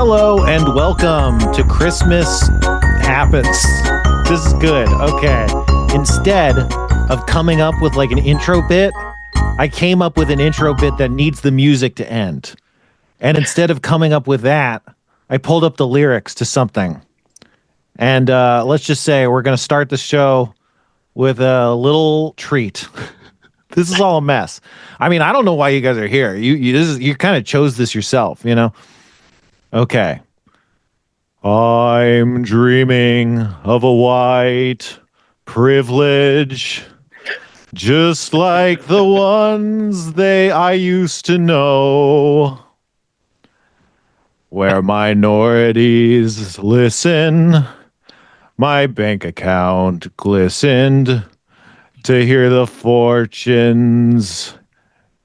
Hello and welcome to Christmas Happens. This is good. Okay. Instead of coming up with like an intro bit, I came up with an intro bit that needs the music to end. And instead of coming up with that, I pulled up the lyrics to something. And let's just say we're going to start the show with a little treat. This is all a mess. I mean, I don't know why you guys are here. You kind of chose this yourself, you know? Okay. I'm dreaming of a white privilege, just like the ones I used to know, where minorities listen. My bank account glistened to hear the fortunes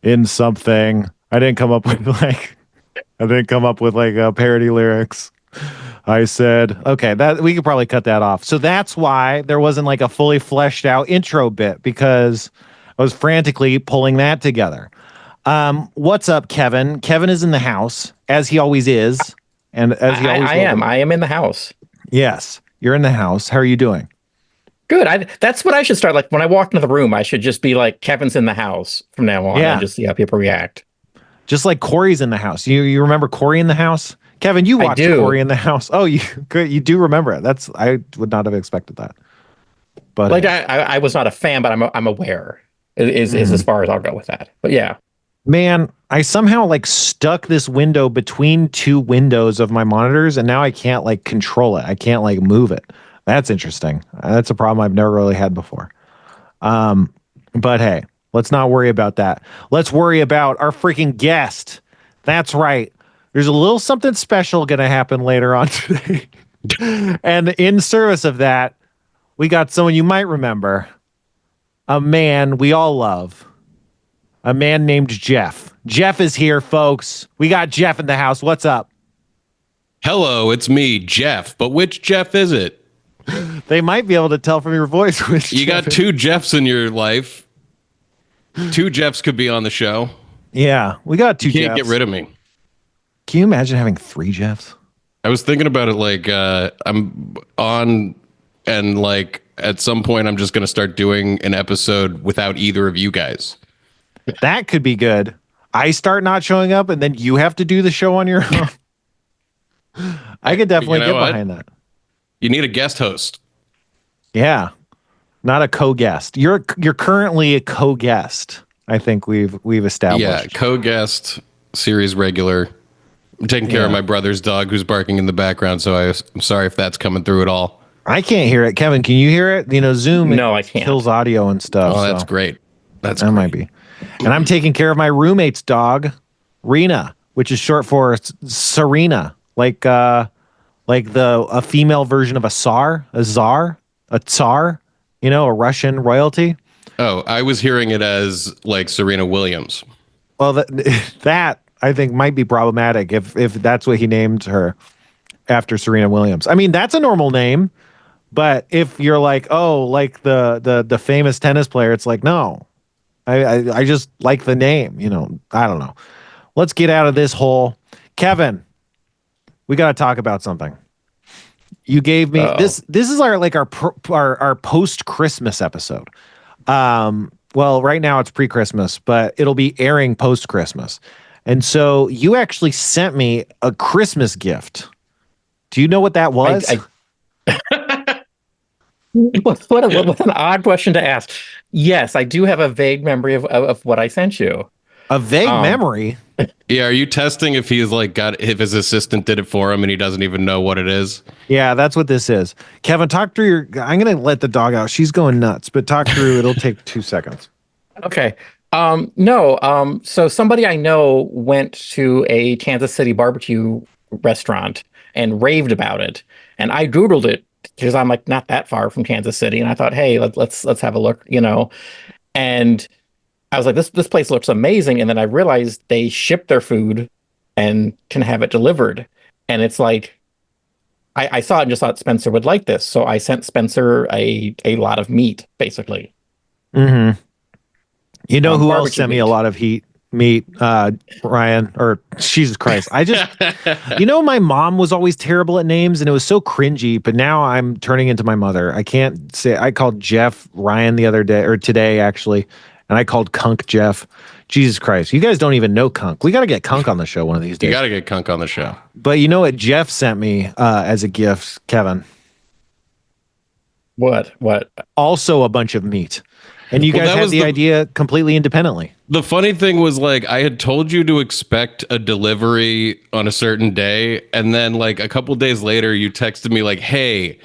in something. I didn't come up with parody lyrics. I said, okay, that we could probably cut that off. So that's why there wasn't like a fully fleshed out intro bit, because I was frantically pulling that together. What's up, Kevin? Kevin is in the house, as he always is. And as he always I am in the house. Yes, you're in the house. How are you doing? Good. That's what I should start. Like when I walk into the room, I should just be like, Kevin's in the house from now on, and just see how people react. Just like Corey's in the house. You remember Corey in the house? Kevin, you watched Corey in the house. Oh, you do remember it. I would not have expected that. But like I was not a fan, but I'm aware. Is as far as I'll go with that. But yeah. Man, I somehow like stuck this window between two windows of my monitors, and now I can't like control it. I can't like move it. That's interesting. That's a problem I've never really had before. But hey, let's not worry about that. Let's worry about our freaking guest. That's right. There's a little something special going to happen later on today. And in service of that, we got someone you might remember. A man we all love. A man named Jeff. Jeff is here, folks. We got Jeff in the house. What's up? Hello, it's me, Jeff. But which Jeff is it? They might be able to tell from your voice. Which you got two Jeffs in your life. Two Jeffs could be on the show. Yeah, we got two Jeffs. You can't get rid of me. Can you imagine having three Jeffs? I was thinking about it like I'm on, and like at some point I'm just going to start doing an episode without either of you guys. That could be good. I start not showing up, and then you have to do the show on your own. I could definitely get behind that. You need a guest host. Yeah, not a co-guest. You're currently a co-guest. I think we've established. Yeah, co-guest, series regular. I'm taking care of my brother's dog who's barking in the background, so I'm sorry if that's coming through at all. I can't hear it. Kevin, can you hear it? You know, Zoom. No, I can't. Kills audio and stuff. Oh, that's great. That might be. And I'm taking care of my roommate's dog, Rena, which is short for Serena, like a female version of a tsar, you know, a Russian royalty. Oh, I was hearing it as like Serena Williams. Well, that I think might be problematic if that's what he named her, after Serena Williams. I mean, that's a normal name, but if you're like, oh, like the famous tennis player, it's like, no. I just like the name, you know. I don't know. Let's get out of this hole. Kevin, we got to talk about something. You gave me this is our post-Christmas episode. Well, right now it's pre-Christmas, but it'll be airing post-Christmas. And so you actually sent me a Christmas gift. Do you know what that was? What an odd question to ask. Yes, I do have a vague memory of what I sent you. A vague memory? Yeah, are you testing if he's like if his assistant did it for him and he doesn't even know what it is? Yeah, that's what this is. Kevin, talk through I'm going to let the dog out. She's going nuts, but talk through. It'll take 2 seconds. Okay. So somebody I know went to a Kansas City barbecue restaurant and raved about it. And I Googled it because I'm like not that far from Kansas City. And I thought, hey, let's have a look, you know. And I was like, this place looks amazing. And then I realized they ship their food and can have it delivered. And it's like, I saw it and just thought Spencer would like this. So I sent Spencer a lot of meat, basically. Mm-hmm. You know who else sent me meat. a lot of heat? meat, Ryan, or Jesus Christ. My mom was always terrible at names and it was so cringy, but now I'm turning into my mother. I can't say, I called Jeff Ryan the other day or today actually, and I called Kunk Jeff. Jesus Christ. You guys don't even know Kunk. We got to get Kunk on the show one of these days. You got to get Kunk on the show. But you know what Jeff sent me as a gift, Kevin? What? Also a bunch of meat. And you guys had the idea completely independently. The funny thing was, like, I had told you to expect a delivery on a certain day. And then, like, a couple days later, you texted me, like, hey,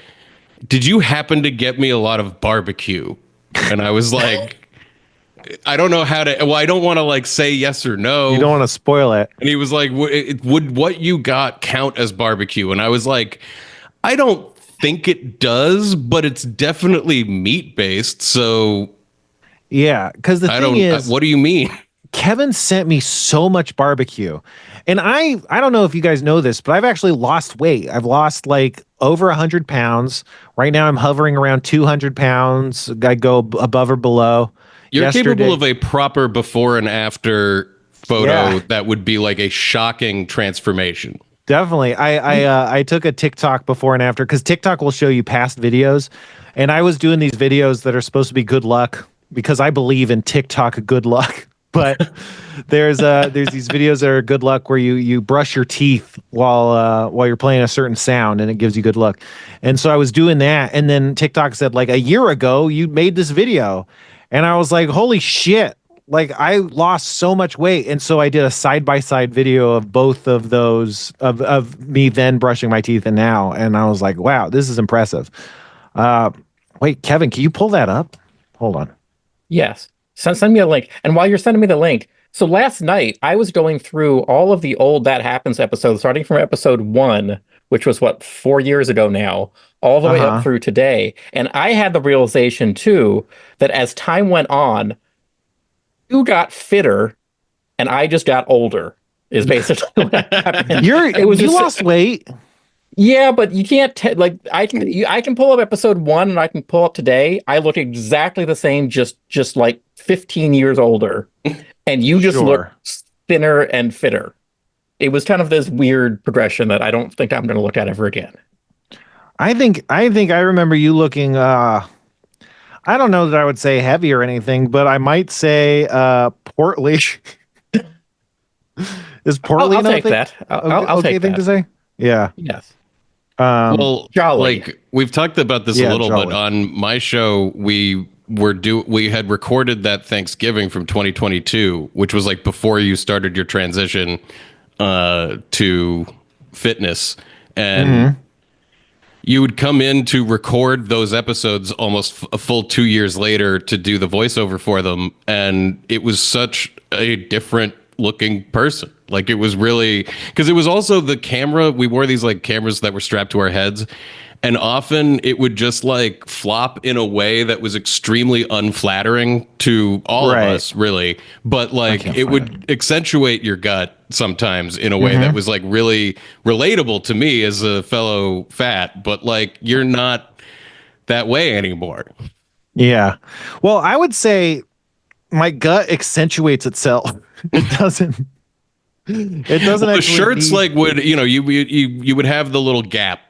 did you happen to get me a lot of barbecue? And I was like, I don't know how to. Well, I don't want to, like, say yes or no. You don't want to spoil it. And he was like, would what you got count as barbecue? And I was like, I don't think it does, but it's definitely meat based. So. Yeah, because the thing is, what do you mean? Kevin sent me so much barbecue, and I don't know if you guys know this, but I've actually lost weight. I've lost like over 100 pounds. Right now, I'm hovering around 200 pounds. I go above or below. You're capable of a proper before and after photo that would be like a shocking transformation. Definitely. I took a TikTok before and after because TikTok will show you past videos, and I was doing these videos that are supposed to be good luck, because I believe in TikTok good luck. But there's these videos that are good luck where you brush your teeth while you're playing a certain sound and it gives you good luck. And so I was doing that, and then TikTok said, like, a year ago you made this video, and I was like, holy shit, like I lost so much weight. And so I did a side-by-side video of both of those of me then brushing my teeth and now, and I was like, wow, this is impressive. Wait, Kevin, can you pull that up? Hold on. Yes. Send me a link. And while you're sending me the link, so last night I was going through all of the old That Happens episodes, starting from episode 1, which was 4 years ago now, all the way up through today. And I had the realization too that as time went on, you got fitter and I just got older, is basically what happened. You lost weight. Yeah, but you can't I can pull up episode 1 and I can pull up today. I look exactly the same, just like 15 years older, and you just look thinner and fitter. It was kind of this weird progression that I don't think I'm going to look at ever again. I think I remember you looking. I don't know that I would say heavy or anything, but I might say portly. Is portly? I'll take that. I'll take thing that. To say. Yeah. Yes. Well, jolly. like we've talked about this a little, jolly. but on my show, we had recorded that Thanksgiving from 2022, which was like before you started your transition to fitness, and you would come in to record those episodes almost a full 2 years later to do the voiceover for them, and it was such a different looking person. Like, it was really, because it was also the camera. We wore these like cameras that were strapped to our heads, and often it would just like flop in a way that was extremely unflattering to all of us, really. But like it would accentuate your gut sometimes in a way that was like really relatable to me as a fellow fat, but like you're not that way anymore. Yeah. Well, I would say my gut accentuates itself. It doesn't. It doesn't. Well, the shirts like would, you would have the little gap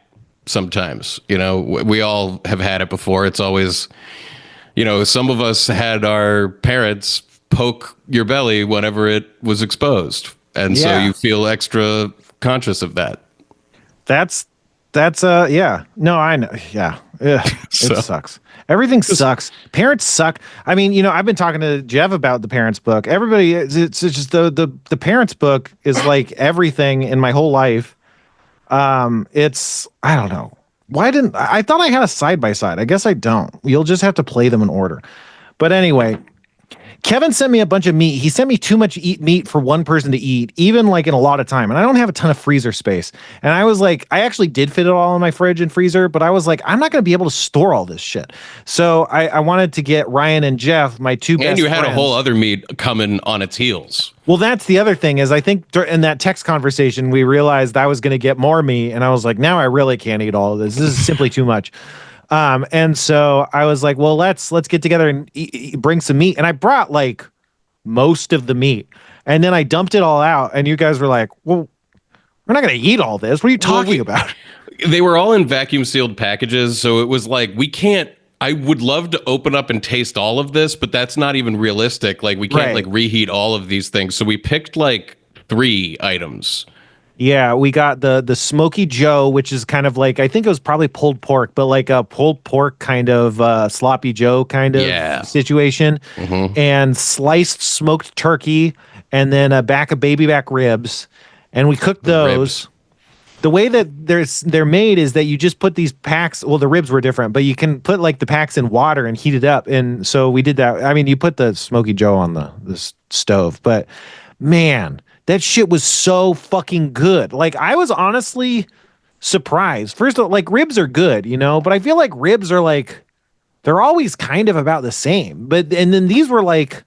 sometimes. We all have had it before. It's always, some of us had our parents poke your belly whenever it was exposed, and so you feel extra conscious of that. That's yeah. No, I know. Yeah. Ugh, it sucks. Everything sucks. Parents suck. I mean, I've been talking to Jeff about the Parents book. Everybody, it's just the Parents book is like everything in my whole life. It's, I don't know. I thought I had a side by side. I guess I don't. You'll just have to play them in order. But anyway, Kevin sent me a bunch of meat. He sent me too much meat for one person to eat, even like in a lot of time. And I don't have a ton of freezer space. And I was like, I actually did fit it all in my fridge and freezer, but I was like, I'm not going to be able to store all this shit. So I wanted to get Ryan and Jeff, my two best friends. And you had a whole other meat coming on its heels. Well, that's the other thing is I think in that text conversation, we realized I was going to get more meat. And I was like, now I really can't eat all of this. This is simply too much. And so I was like, well, let's get together and bring some meat. And I brought like most of the meat. And then I dumped it all out, and you guys were like, well, we're not going to eat all this. What are you talking about? They were all in vacuum sealed packages, so it was like we can't. I would love to open up and taste all of this, but that's not even realistic. Like we can't like reheat all of these things. So we picked like 3 items. Yeah, we got the Smoky Joe, which is kind of like, I think it was probably pulled pork, but like a pulled pork kind of sloppy Joe kind of situation, and sliced smoked turkey, and then a back of baby back ribs, and we cooked those. Ribs. The way that they're made is that you just put these packs. Well, the ribs were different, but you can put like the packs in water and heat it up. And so we did that. I mean, you put the Smoky Joe on the stove, but man, that shit was so fucking good. Like I was honestly surprised. First of all, like ribs are good, but I feel like ribs are like they're always kind of about the same. And then these were like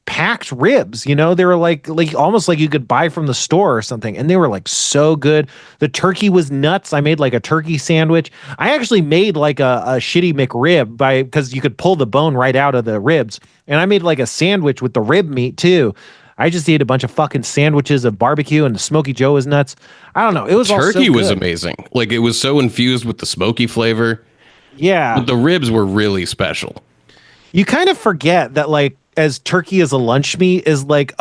packed ribs, they were like almost like you could buy from the store or something, and they were like so good. The turkey was nuts. I made like a turkey sandwich. I actually made like a shitty McRib because you could pull the bone right out of the ribs, and I made like a sandwich with the rib meat too. I just ate a bunch of fucking sandwiches of barbecue, and the Smoky Joe was nuts. I don't know. It was turkey all so was good. amazing. Like it was so infused with the smoky flavor. Yeah, but the ribs were really special. You kind of forget that like as turkey as a lunch meat is like,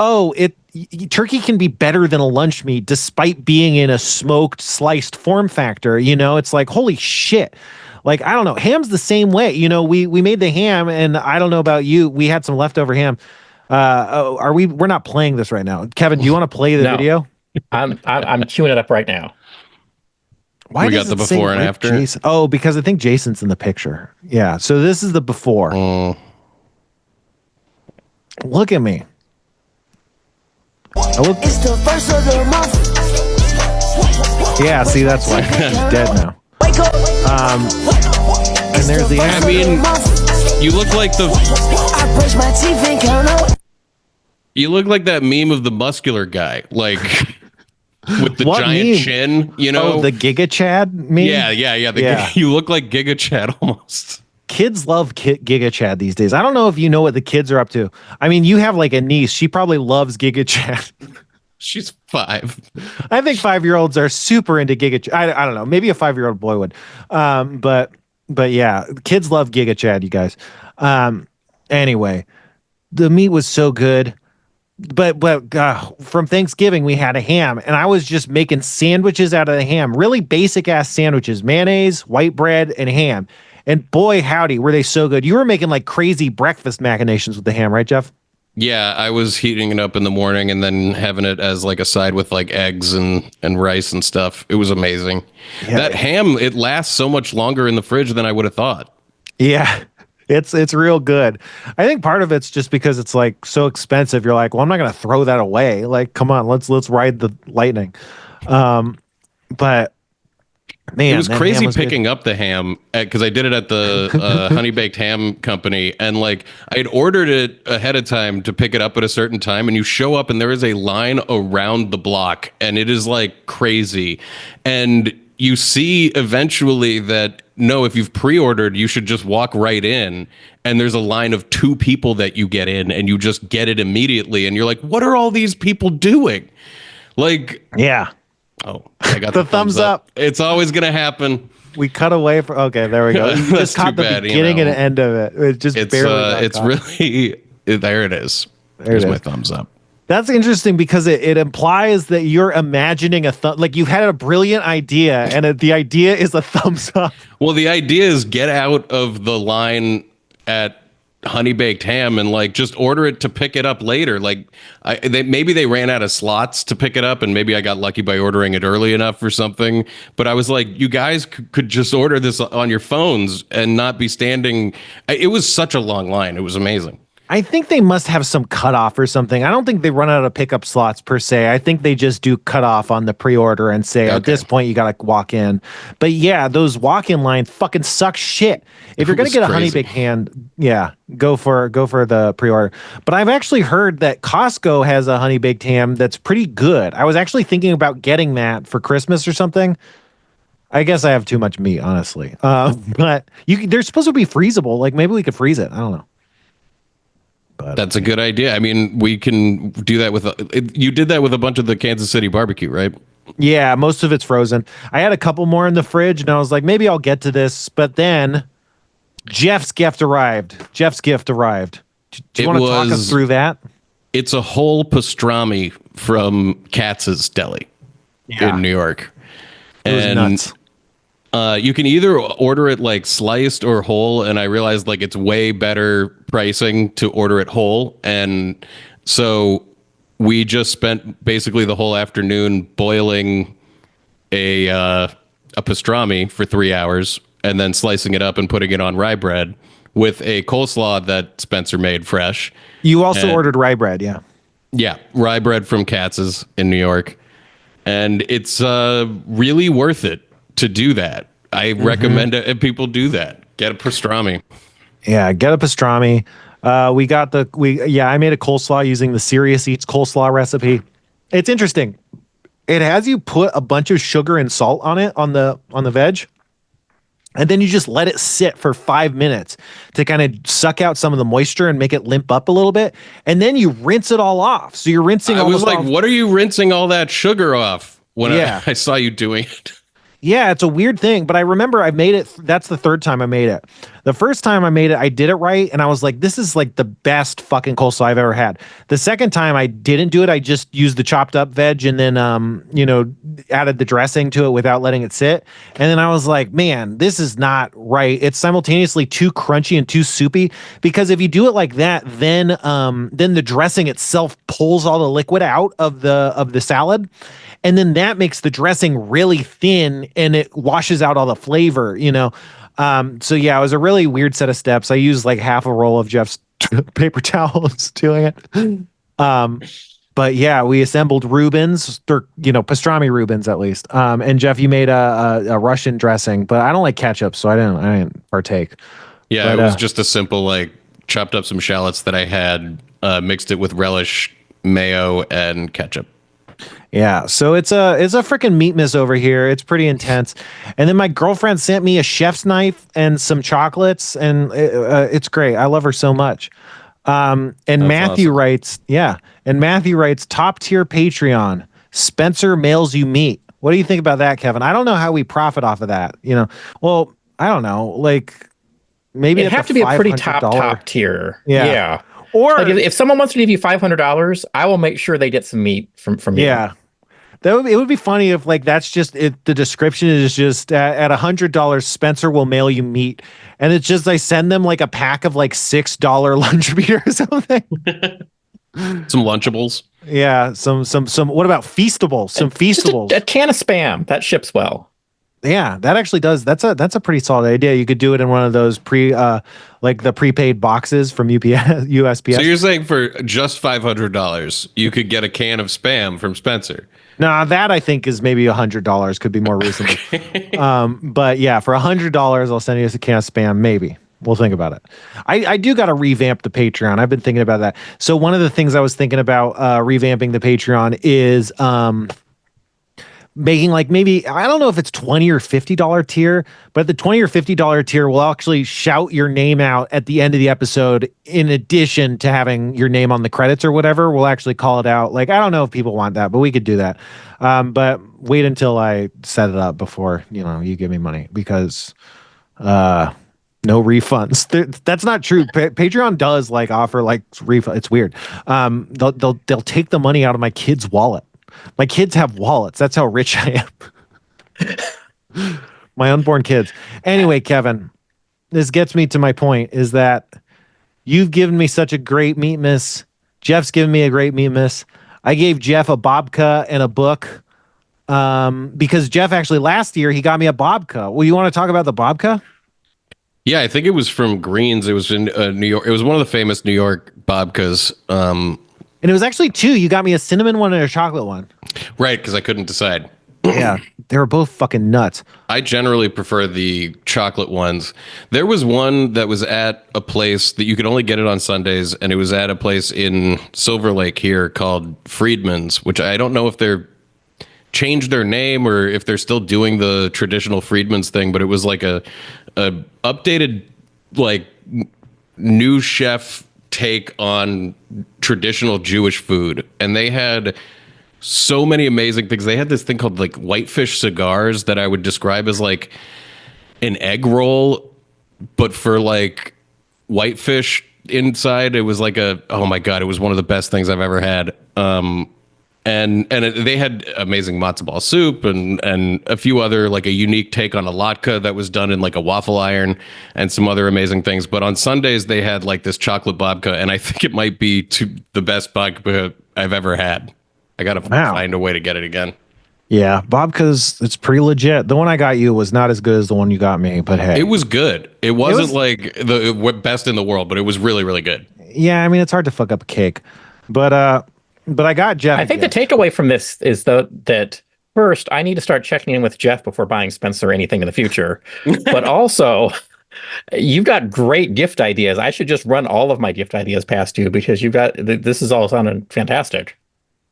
turkey can be better than a lunch meat despite being in a smoked sliced form factor. It's like, holy shit. Like, I don't know. Ham's the same way. We made the ham, and I don't know about you. We had some leftover ham. We're not playing this right now. Kevin, do you want to play the video? I'm queuing it up right now. Why we does got the it say before and Rick after. Jason? Oh, because I think Jason's in the picture. Yeah. So this is the before. Look at me. It's the first of the month. Yeah, see, that's why he's dead now. And there's the. I mean, you look like I brush my teeth and count out. You look like that meme of the muscular guy, like with the What giant meme? chin. Oh, the Giga Chad meme. Yeah. You look like Giga Chad almost. Kids love Giga Chad these days. I don't know if you know what the kids are up to. I mean, you have like a niece. She probably loves Giga Chad. She's 5. I think 5-year-olds are super into Giga Chad. I don't know. Maybe a 5-year-old boy would. But yeah, kids love Giga Chad, you guys. Anyway, the meat was so good. But from Thanksgiving, we had a ham, and I was just making sandwiches out of the ham. Really basic ass sandwiches, mayonnaise, white bread, and ham. And boy, howdy, were they so good. You were making like crazy breakfast machinations with the ham, right, Jeff? Yeah, I was heating it up in the morning and then having it as like a side with like eggs and rice and stuff. It was amazing. Yeah. That ham, it lasts so much longer in the fridge than I would have thought. Yeah, it's real good. I think part of it's just because it's like so expensive. You're like, well, I'm not going to throw that away. Like, come on, let's ride the lightning. But man, it was crazy picking up the ham because I did it at the Honey Baked Ham Company, and like I had ordered it ahead of time to pick it up at a certain time, and you show up and there is a line around the block, and it is like crazy. And you see eventually that no, if you've pre-ordered, you should just walk right in, and there's a line of 2 people that you get in, and you just get it immediately, and you're like, what are all these people doing? Like, yeah. Oh, I got the thumbs up. It's always going to happen. We cut away from. Okay, there we go. You just caught the beginning and end of it. It just barely. It's really there. It is. There's my thumbs up. That's interesting because it implies that you're imagining like you've had a brilliant idea, and the idea is a thumbs up. Well, the idea is get out of the line at Honey Baked Ham and like just order it to pick it up later. Like maybe they ran out of slots to pick it up, and maybe I got lucky by ordering it early enough or something. But I was like, you guys could just order this on your phones and not be standing. It was such a long line. It was amazing. I think they must have some cutoff or something. I don't think they run out of pickup slots per se. I think they just do cutoff on the pre-order and say at this point you got to walk in. But yeah, those walk-in lines fucking suck shit. If you're gonna get a Honey Baked Ham, yeah, go for the pre-order. But I've actually heard that Costco has a Honey Baked Ham that's pretty good. I was actually thinking about getting that for Christmas or something. I guess I have too much meat, honestly. But they're supposed to be freezable. Like maybe we could freeze it. I don't know. But That's a good idea. I mean, we can do that with you did that with a bunch of the Kansas City barbecue, right? yeah, most of it's frozen. I had a couple more in the fridge, and I was like, maybe I'll get to this. But then Jeff's gift arrived. Do you It want to talk us was through that? it's a whole pastrami from Katz's Deli Yeah, in New York. it was And nuts. you can either order it like sliced or whole, and I realized like it's way better pricing to order it whole. And so we just spent basically the whole afternoon boiling a pastrami for 3 hours and then slicing it up and putting it on rye bread with a coleslaw that Spencer made fresh. You also and- ordered rye bread, yeah. Yeah, rye bread from Katz's in New York. And it's really worth it to do that. I recommend it if people do that. Get a pastrami. Yeah, get a pastrami. I made a coleslaw using the Serious Eats coleslaw recipe. It's interesting. It has you put a bunch of sugar and salt on it on the veg. And then you just let it sit for 5 minutes to kind of suck out some of the moisture and make it limp up a little bit. And then you rinse it all off. So you're rinsing I all was this like, off. what are you rinsing all that sugar off when Yeah. I saw you doing it? Yeah, it's a weird thing, but I remember I made it. That's the third time I made it. The first time I made it, I did it right, and I was like, "This is like the best fucking coleslaw I've ever had." The second time I didn't do it. I just used the chopped up veg and then, added the dressing to it without letting it sit. And then I was like, "Man, this is not right." It's simultaneously too crunchy and too soupy because if you do it like that, then the dressing itself pulls all the liquid out of the salad. And then that makes the dressing really thin and it washes out all the flavor, So yeah, it was a really weird set of steps. I used like half a roll of Jeff's paper towels doing it. But yeah, we assembled Reubens, or, pastrami Reubens at least. And Jeff, you made a Russian dressing, but I don't like ketchup, so I didn't partake. Yeah, But, it was just a simple like chopped up some shallots that I had, mixed it with relish, mayo, and ketchup. Yeah, so it's a freaking meat miss over here. It's pretty intense. And then my girlfriend sent me a chef's knife and some chocolates, and it's great. I love her so much. And That's Matthew awesome. writes, yeah, and Matthew writes, top tier Patreon. Spencer mails you meat. What do you think about that, Kevin? I don't know how we profit off of that. Well, I don't know, like maybe It'd at have the to be a pretty $500 top tier. Yeah. Yeah. or Like if someone wants to give you $500, I will make sure they get some meat from you. yeah. It would be funny if like that's just it. The description is just at $100, Spencer will mail you meat, and it's just I send them like a pack of like $6 lunch meat or something. Some Lunchables. Yeah, some. What about Feastables? Some Just Feastables. a can of Spam that ships well. Yeah, that actually does. That's a pretty solid idea. You could do it in one of those like the prepaid boxes from UPS, USPS. So you're saying for just $500, you could get a can of Spam from Spencer? Nah, that I think is maybe $100 could be more reasonable. But yeah, for $100, I'll send you a can of Spam. Maybe we'll think about it. I do got to revamp the Patreon. I've been thinking about that. So one of the things I was thinking about revamping the Patreon is making like maybe I don't know if it's $20 or $50 tier, but the $20 or $50 tier will actually shout your name out at the end of the episode. In addition to having your name on the credits or whatever, we'll actually call it out. Like I don't know if people want that, but we could do that. But wait until I set it up before you give me money because no refunds. That's not true. Patreon does like offer like refund. It's weird. They'll take the money out of my kid's wallet. My kids have wallets. That's how rich I am. My unborn kids. Anyway, Kevin, this gets me to my point is that you've given me such a great meat miss. Jeff's given me a great meat miss. I gave Jeff a babka and a book because Jeff actually last year he got me a babka. Well, you want to talk about the babka? Yeah, I think it was from Greens. It was in New York. It was one of the famous New York babkas. And it was actually two. You got me a cinnamon one and a chocolate one. Right, because I couldn't decide. Yeah, they were both fucking nuts. I generally prefer the chocolate ones. There was one that was at a place that you could only get it on Sundays, and it was at a place in Silver Lake here called Friedman's, which I don't know if they're changed their name or if they're still doing the traditional Friedman's thing, but it was like a updated like new chef take on traditional Jewish food, and they had so many amazing things. They had this thing called like whitefish cigars that I would describe as like an egg roll, but for like whitefish inside. It was like oh my God, it was one of the best things I've ever had. They had amazing matzo ball soup and a few other, like a unique take on a latke that was done in like a waffle iron and some other amazing things. But on Sundays they had like this chocolate babka, and I think it might be the best babka I've ever had. I gotta find a way to get it again. Yeah, babka's, it's pretty legit. The one I got you was not as good as the one you got me, but hey, It was good. It wasn't like the best in the world, but it was really, really good. yeah, I mean it's hard to fuck up a cake, but I got Jeff. I think the takeaway from this is that first, I need to start checking in with Jeff before buying Spencer anything in the future. But also, you've got great gift ideas. I should just run all of my gift ideas past you because this is all sounding fantastic.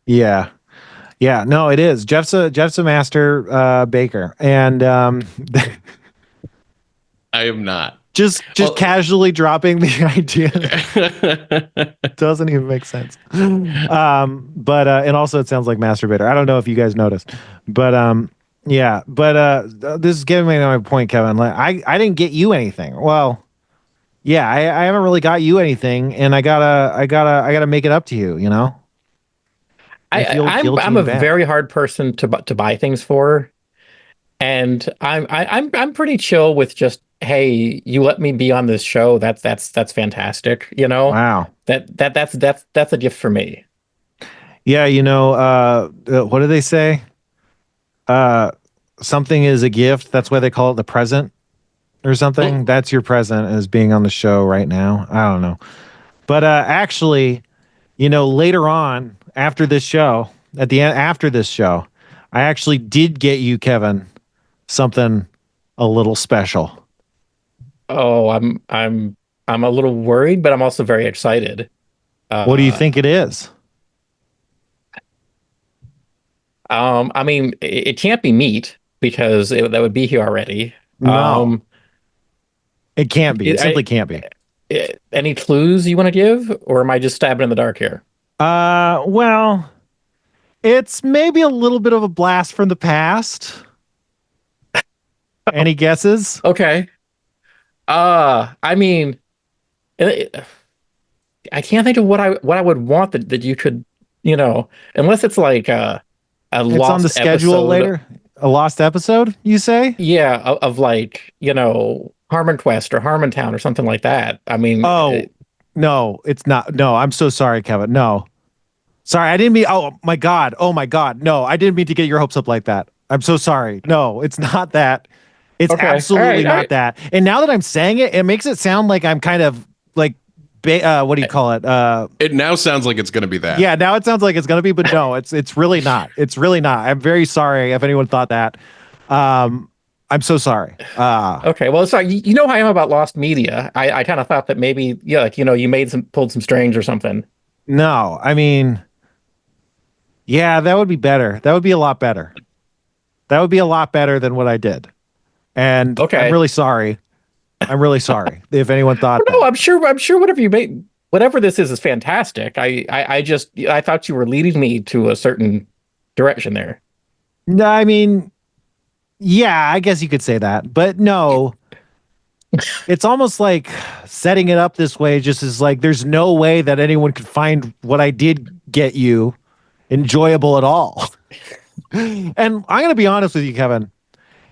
Yeah. Yeah, no, it is. Jeff's a master baker, and I am not. just casually dropping the idea doesn't even make sense. But and also it sounds like masturbator. I don't know if you guys noticed, but yeah, but this is getting me to my point, Kevin. Like I didn't get you anything. Well, yeah, I haven't really got you anything, and I gotta make it up to you. You know. I'm a very hard person to buy things for, and I'm pretty chill with just, hey, you let me be on this show. That's fantastic. You know, wow. That's a gift for me. Yeah, what do they say? Something is a gift. That's why they call it the present or something. That's your present as being on the show right now. I don't know, but actually, later on. After this show, at the end, after this show, I actually did get you, Kevin, something a little special. Oh, I'm a little worried, but I'm also very excited. What do you think it is? I mean, it can't be meat because that would be here already. No, it can't be. It simply can't be. Any clues you want to give, or am I just stabbing in the dark here? Well, it's maybe a little bit of a blast from the past. Any guesses? Okay. I mean, I can't think of what I would want that you could, unless it's like a it's lost on the schedule episode. Later. A lost episode, you say? Yeah, of like, Harmon Quest or Harmontown or something like that. I mean, no, it's not. No, I'm so sorry, Kevin. No. Sorry, I didn't mean. Oh my God. No, I didn't mean to get your hopes up like that. I'm so sorry. No, it's not that. It's okay. absolutely not that. And now that I'm saying it, it makes it sound like I'm kind of like, what do you call it? It now sounds like it's going to be that. Yeah, now it sounds like it's going to be, but no, it's really not. It's really not. I'm very sorry if anyone thought that. I'm so sorry. Okay, well, sorry. You know how I am about lost media. I kind of thought that maybe, you pulled some strings or something. No, I mean, yeah, that would be better. That would be a lot better. That would be a lot better than what I did. And okay. I'm really sorry. If anyone thought no, that. I'm sure whatever this is fantastic. I thought you were leading me to a certain direction there. No, I mean, yeah, I guess you could say that. But no. It's almost like setting it up this way just is like there's no way that anyone could find what I did get you enjoyable at all. And I'm going to be honest with you, Kevin.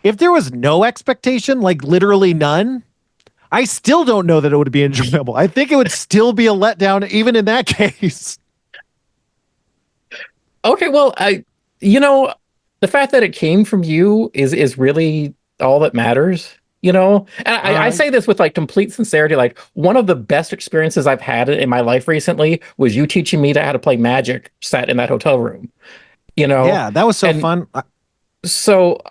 If there was no expectation, like literally none, I still don't know that it would be enjoyable. I think it would still be a letdown even in that case. Okay, well, the fact that it came from you is really all that matters. And I say this with like complete sincerity. Like one of the best experiences I've had in my life recently was you teaching me how to play Magic sat in that hotel room. Yeah, that was so fun. So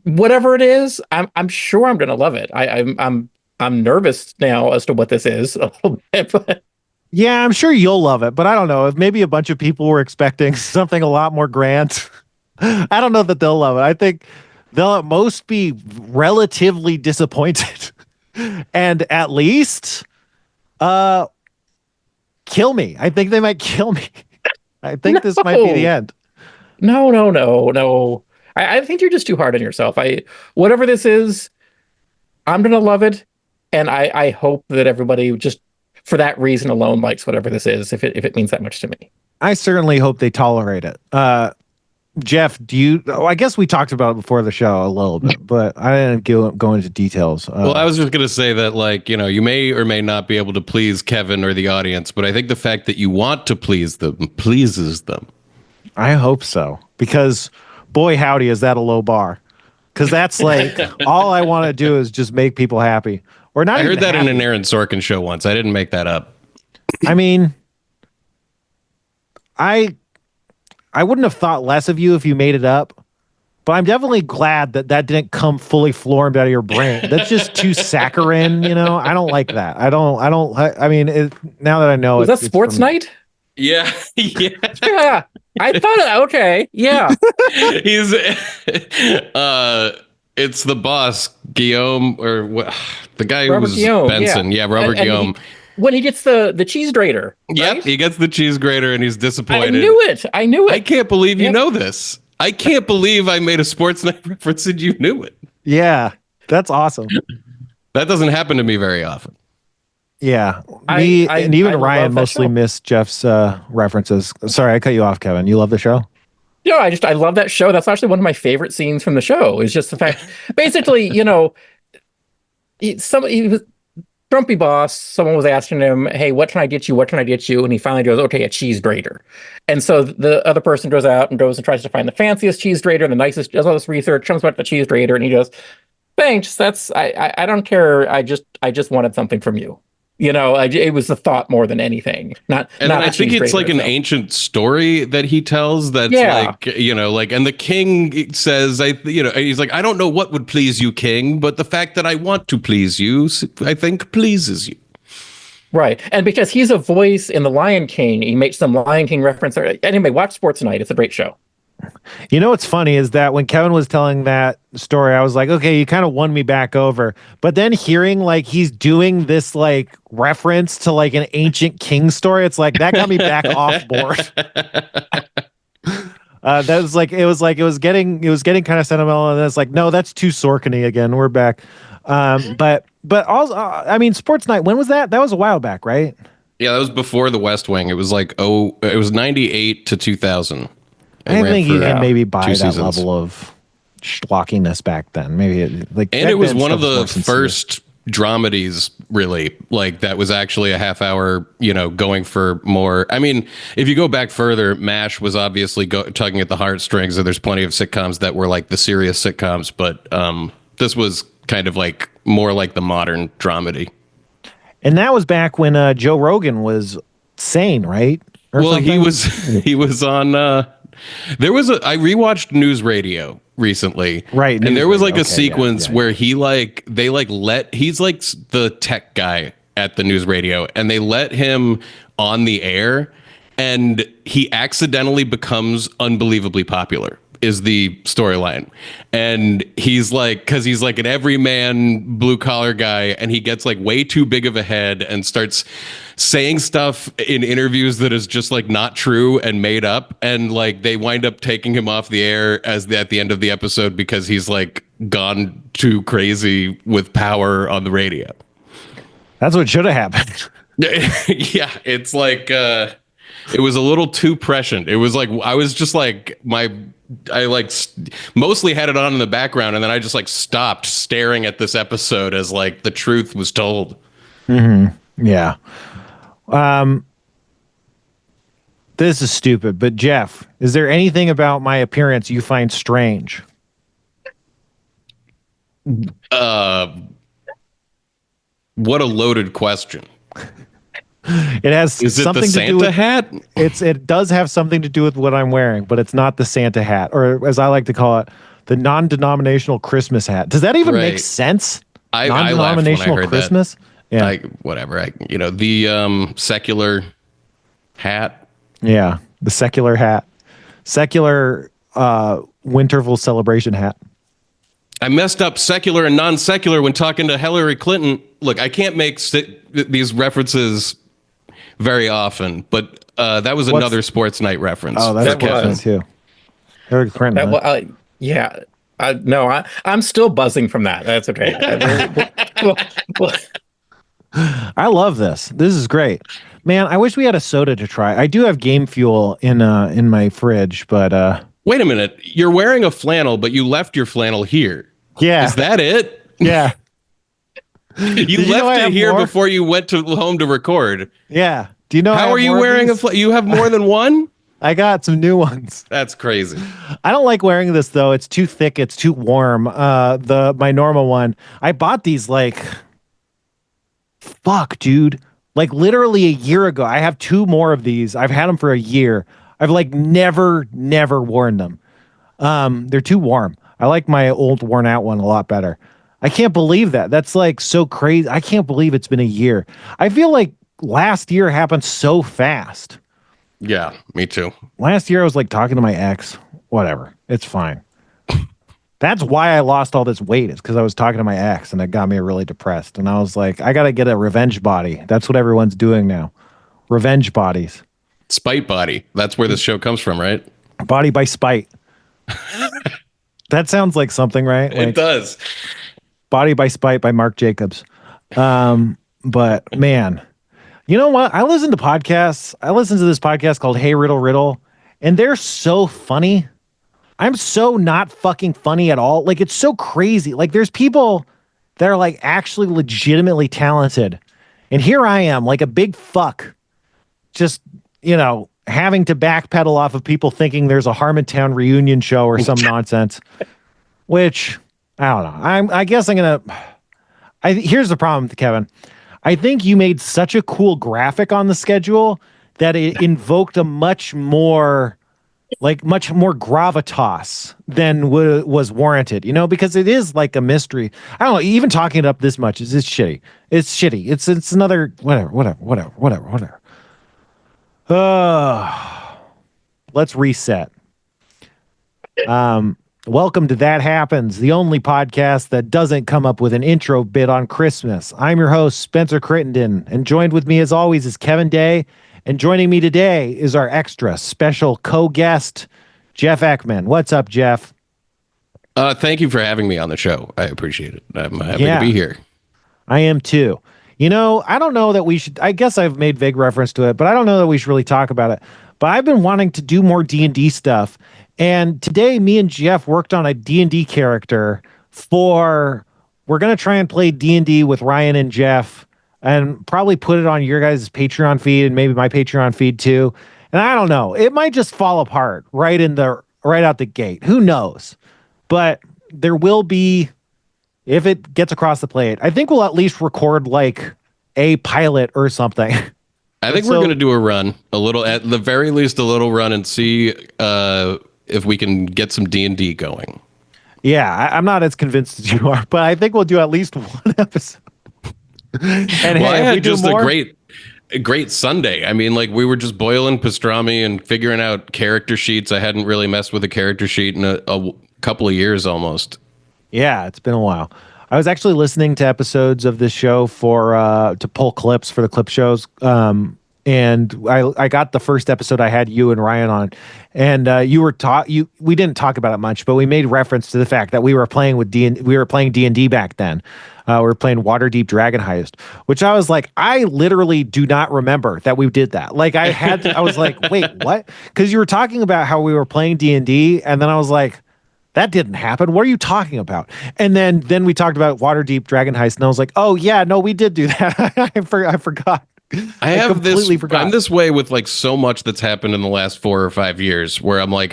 whatever it is, I'm sure I'm gonna love it. I'm nervous now as to what this is a little bit, but yeah, I'm sure you'll love it. But I don't know if maybe a bunch of people were expecting something a lot more grand. I don't know that they'll love it. I think they'll at most be relatively disappointed. And at least kill me. I think they might kill me. I think this might be the end. No. I think you're just too hard on yourself. Whatever this is, I'm gonna love it, and I hope that everybody just for that reason alone likes whatever this is, if it means that much to me. I certainly hope they tolerate it. Jeff, I guess we talked about it before the show a little bit, but I didn't go into details. Well, I was just going to say that, like, you may or may not be able to please Kevin or the audience, but I think the fact that you want to please them pleases them. I hope so, because boy, howdy, is that a low bar. Because that's like, all I want to do is just make people happy. Or not. I heard that happy. in an Aaron Sorkin show once. I didn't make that up. I mean, I wouldn't have thought less of you if you made it up, but I'm definitely glad that didn't come fully formed out of your brain. That's just too saccharine, I don't like that. I mean, now that I know Was that Sports Night? Yeah. Yeah. I thought, okay. Yeah. He's, it's the boss, Guillaume, or what? The guy Robert who was Guillaume, Benson. Yeah, Robert Guillaume. When he gets the cheese grater. Yep, right? he gets the cheese grater and he's disappointed. I knew it. I can't believe you know this. I can't believe I made a Sports Night reference and you knew it. Yeah, that's awesome. That doesn't happen to me very often. Yeah, and even Ryan mostly missed Jeff's references. Sorry, I cut you off, Kevin. You love the show? No, I love that show. That's actually one of my favorite scenes from the show. Is just the fact, basically, he was Trumpy boss. Someone was asking him, "Hey, what can I get you? What can I get you?" And he finally goes, "Okay, a cheese grater." And so the other person goes out and tries to find the fanciest cheese grater and the nicest. Does all this research, comes back to the cheese grater, and he goes, "Thanks. I don't care. I just wanted something from you." It was the thought more than anything. Not. I think it's like an ancient story that he tells. That's and the king says, he's like, I don't know what would please you, king, but the fact that I want to please you, I think pleases you. Right, and because he's a voice in the Lion King, he makes some Lion King reference. Anyway, watch Sports Night. It's a great show. What's funny is that when Kevin was telling that story, I was like, okay, you kind of won me back over. But then hearing like he's doing this like reference to like an ancient king story, it's like that got me back off board. That was like it was getting kind of sentimental, and then it's like, no, that's too Sorkin-y again. We're back. But also, I mean, Sports Night. When was that? That was a while back, right? Yeah, that was before The West Wing. It was like it was 98 to 2000. I think you can maybe buy that level of schlockiness back then. Maybe it was one of the first dramedies, really, like that was actually a half hour, going for more. I mean, if you go back further, MASH was obviously tugging at the heartstrings, and there's plenty of sitcoms that were like the serious sitcoms, but this was kind of like more like the modern dramedy. And that was back when Joe Rogan was sane, right? He was on. I rewatched News Radio recently, right? And there was like a sequence where he's like the tech guy at the News Radio, and they let him on the air, and he accidentally becomes unbelievably popular. Is the storyline, and he's like, because he's like an everyman blue collar guy, and he gets like way too big of a head and starts saying stuff in interviews that is just like not true and made up, and like they wind up taking him off the air at the end of the episode because he's like gone too crazy with power on the radio. That's what should have happened. Yeah, it's like it was a little too prescient. It was like I was just like mostly had it on in the background, and then I just like stopped staring at this episode as like the truth was told. Mm-hmm. Yeah. This is stupid, but Jeff, is there anything about my appearance you find strange? What a loaded question. It has something to do with hat. It does have something to do with what I'm wearing, but it's not the Santa hat, or as I like to call it, the non-denominational Christmas hat. Does that even make sense? Non-denominational Christmas? That. Yeah, whatever. The secular hat. Yeah, the secular hat, secular Winterval celebration hat. I messed up secular and non-secular when talking to Hillary Clinton. Look, I can't make these references very often, but that was another sports night reference. Oh, that's That Kevin was. too. Eric Printon. That Huh? was, yeah. No, I'm still buzzing from that. That's okay. Well, well, I love this. This is great. Man, I wish we had a soda to try. I do have Game Fuel in my fridge, but Wait a minute. You're wearing a flannel, but you left your flannel here. yeah. Is that it? Yeah. You Did you know I left it have here more? before you went to home to record. Yeah. Do you know I How have are you more of wearing these? You have more than one? I got some new ones. That's crazy. I don't like wearing this though. It's too thick. It's too warm. My normal one. I bought these like fuck, dude. Like literally a year ago. I have two more of these. I've had them for a year. I've like never worn them. They're too warm. I like my old worn out one a lot better. I can't believe that. That's like so crazy. I can't believe it's been a year. I feel like last year happened so fast. Yeah, me too. Last year I was like talking to my ex. Whatever. It's fine. That's why I lost all this weight, is because I was talking to my ex and it got me really depressed. And I was like, I got to get a revenge body. That's what everyone's doing now. Revenge bodies. Spite Body. That's where this show comes from, right? Body by spite. That sounds like something, right? It Like does. Body by Spite by Mark Jacobs. But man, you know what? I listen to podcasts. I listen to this podcast called Hey Riddle Riddle, and they're so funny. I'm so not fucking funny at all. Like, it's so crazy. Like, there's people that are like actually legitimately talented. And here I am, like a big fuck, just, having to backpedal off of people thinking there's a Harmontown reunion show or some nonsense, which I don't know. I guess I'm going to, here's the problem, Kevin. I think you made such a cool graphic on the schedule that it invoked a much more gravitas than was warranted, because it is like a mystery. I don't know, even talking it up this much is shitty. It's shitty. It's another whatever. Let's reset. Welcome to That Happens, the only podcast that doesn't come up with an intro bit on Christmas. I'm your host, Spencer Crittenden, and joined with me as always is Kevin Day. And joining me today is our extra special co-guest, Jeff Eckman. What's up, Jeff? Thank you for having me on the show. I appreciate it. I'm happy to be here. I am too. I don't know that we should, I guess I've made vague reference to it, but I don't know that we should really talk about it. But I've been wanting to do more D&D stuff. And today, me and Jeff worked on a D&D character we're going to try and play D&D with Ryan and Jeff, and probably put it on your guys' Patreon feed and maybe my Patreon feed too. And I don't know, it might just fall apart right out the gate. Who knows? But there will be, if it gets across the plate, I think we'll at least record like a pilot or something. I think we're going to do a run, at the very least, a little run, and see if we can get some D&D going. Yeah, I'm not as convinced as you are, but I think we'll do at least one episode. And well, I had just more, a great Sunday. I mean, like, we were just boiling pastrami and figuring out character sheets. I hadn't really messed with a character sheet in a couple of years almost. Yeah, it's been a while. I was actually listening to episodes of this show to pull clips for the clip shows. And I got the first episode. I had you and Ryan on, and we didn't talk about it much, but we made reference to the fact that we were playing D&D back then. We were playing Waterdeep Dragon Heist, which I was like, I literally do not remember that we did that. Like I was like, wait, what? Because you were talking about how we were playing D&D, and then I was like, that didn't happen. What are you talking about? And then we talked about Waterdeep Dragon Heist, and I was like, oh yeah, no, we did do that. I forgot. I completely forgot. I'm this way with like so much that's happened in the last 4 or 5 years, where I'm like,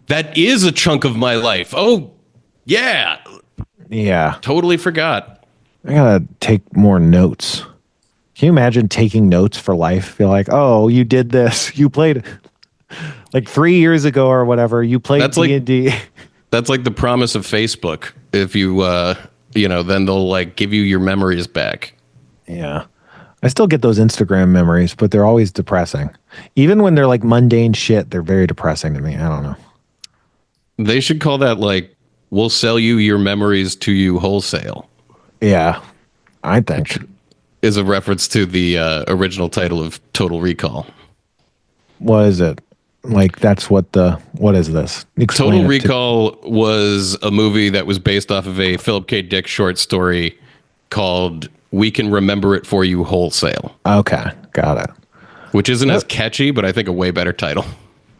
that is a chunk of my life. Oh yeah. Yeah. Totally forgot. I gotta take more notes. Can you imagine taking notes for life? Feel like, oh, you did this. You played like 3 years ago or whatever. You played D&D. That's like the promise of Facebook. If you, then they'll like give you your memories back. Yeah. I still get those Instagram memories, but they're always depressing. Even when they're like mundane shit, they're very depressing to me. I don't know. They should call that like, we'll sell you your memories to you wholesale. Yeah, I think. is a reference to the original title of Total Recall. What is it? Like what is this? Explain Total it Recall was a movie that was based off of a Philip K. Dick short story called We Can Remember It For You Wholesale. Okay, got it. Which isn't as catchy, but I think a way better title.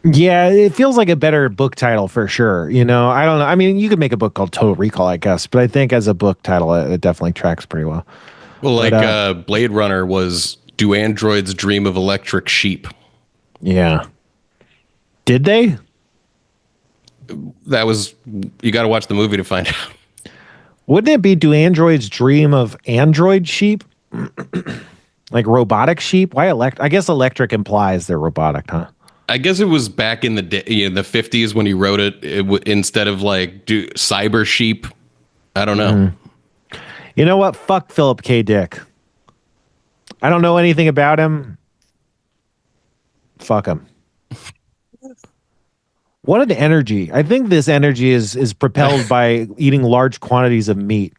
Yeah, it feels like a better book title for sure. You know, I don't know. I mean, you could make a book called Total Recall, I guess, but I think as a book title, it definitely tracks pretty well. Well, like Blade Runner was Do Androids Dream of Electric Sheep? Yeah. Did they? That was, you got to watch the movie to find out. Wouldn't it be Do Androids Dream of Android Sheep? Like robotic sheep? Why I guess electric implies they're robotic, huh? I guess it was back in the the 50s when he wrote it, instead of like do cyber sheep. I don't know. You know what? Fuck Philip K. Dick. I don't know anything about him. Fuck him. What an energy. I think this energy is propelled by eating large quantities of meat.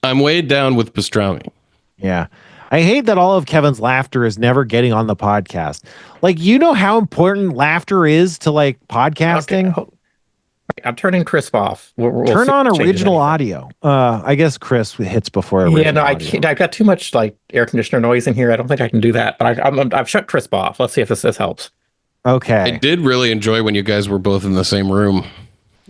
I'm weighed down with pastrami. Yeah. I hate that all of Kevin's laughter is never getting on the podcast. Like, you know how important laughter is to like podcasting? Okay. I'm turning crisp off. We'll Turn see on if it changes original anything. audio. I guess Chris hits before original Yeah, no, I audio. can't. I've got too much like air conditioner noise in here. I don't think I can do that. But I've shut crisp off. Let's see if this helps. Okay. I did really enjoy when you guys were both in the same room.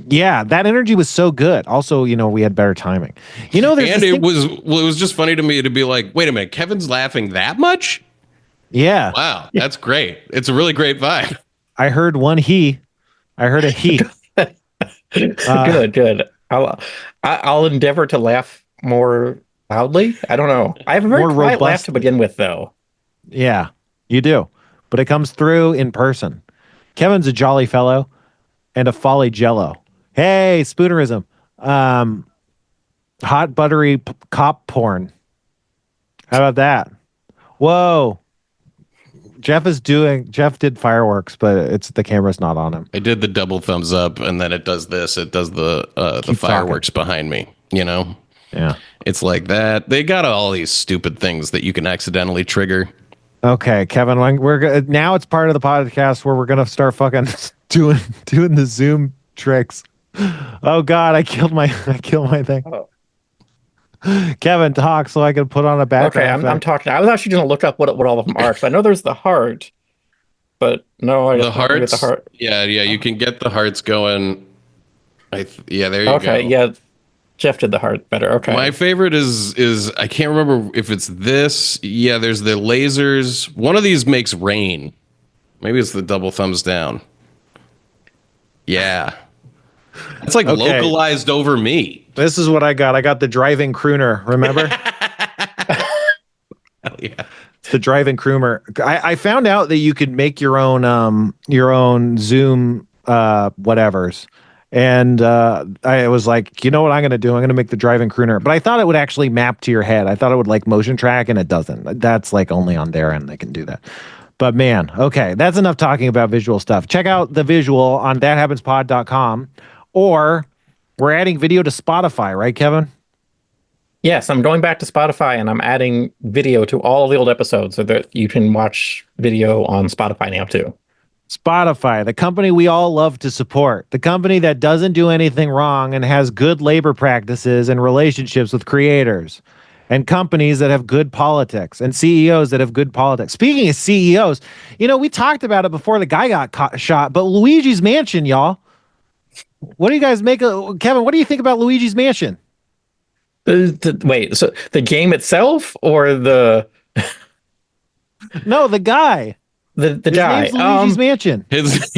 Yeah, that energy was so good. Also, you know, we had better timing. You know, there's And this it thing- was just funny to me to be like, wait a minute, Kevin's laughing that much? Yeah. Wow, that's great. It's a really great vibe. I heard one he. I heard a he. Good. I'll endeavor to laugh more loudly. I don't know. I have a very More quiet laugh robust. to begin with, though. Yeah, you do. But it comes through in person. Kevin's a jolly fellow and a folly jello. Hey, spoonerism. Hot buttery cop porn. How about that? Whoa. Jeff did fireworks, but the camera's not on him. I did the double thumbs up, and then it does this. It does the Keep fireworks behind me. You know, Yeah. it's like that. They got all these stupid things that you can accidentally trigger. Okay, Kevin, now it's part of the podcast where we're gonna start fucking doing the Zoom tricks. Oh God, I killed my thing. Oh. Kevin, talk so I can put on a background. Okay, I'm talking. I was actually going to look up what all of them are. So I know there's the heart, but no, I The just wanted to get hearts. the heart. Yeah, you can get the hearts going. Yeah, there you go. Okay, yeah, Jeff did the heart better. Okay, My favorite is I can't remember if it's this. Yeah, there's the lasers. One of these makes rain. Maybe it's the double thumbs down. Yeah. It's like Okay. localized over me. This is what I got. I got the driving crooner. Remember? Hell yeah. The driving crooner. I found out that you could make your own Zoom whatevers. And I was like, you know what I'm going to do? I'm going to make the driving crooner. But I thought it would actually map to your head. I thought it would like motion track, and it doesn't. That's like only on their end they can do that. But man, okay, that's enough talking about visual stuff. Check out the visual on thathappenspod.com, or we're adding video to Spotify, right, Kevin? yes, I'm going back to Spotify and I'm adding video to all of the old episodes so that you can watch video on Spotify now too. Spotify, the company we all love to support, the company that doesn't do anything wrong and has good labor practices and relationships with creators, and companies that have good politics, and CEOs that have good politics. Speaking of CEOs, you know, we talked about it before the guy got shot, but Luigi's Mansion, y'all. What do you guys make of, Kevin, what do you think about Luigi's Mansion? Wait, so the game itself or the No, the guy. the His guy? name's Luigi's Mansion. His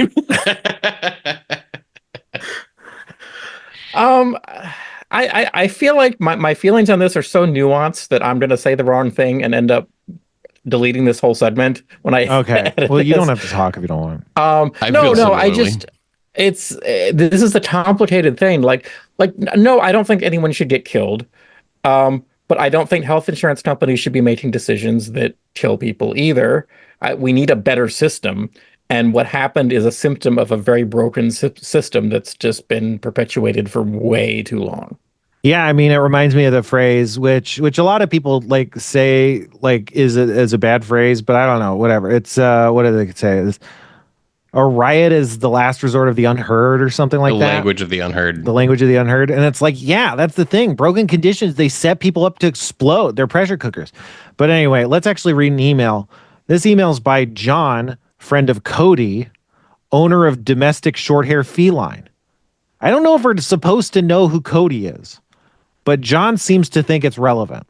I feel like my feelings on this are so nuanced that I'm going to say the wrong thing and end up deleting this whole segment when I Okay. edit Well, you this. don't have to talk if you don't want. I No, feel I similarly. just it's this is the complicated thing. Like no, I don't think anyone should get killed. But I don't think health insurance companies should be making decisions that kill people either. We need a better system. And what happened is a symptom of a very broken system that's just been perpetuated for way too long. Yeah, I mean, it reminds me of the phrase, which a lot of people like say like is a bad phrase, but I don't know, whatever. It's what do they say? It's, a riot is the last resort of the unheard, or something The like that. language of the unheard. The language of the unheard, and it's like, yeah, that's the thing. Broken conditions, they set people up to explode. They're pressure cookers. But anyway, let's actually read an email. This email is by John, friend of Cody, owner of domestic short hair feline. I don't know if we're supposed to know who Cody is, but John seems to think it's relevant.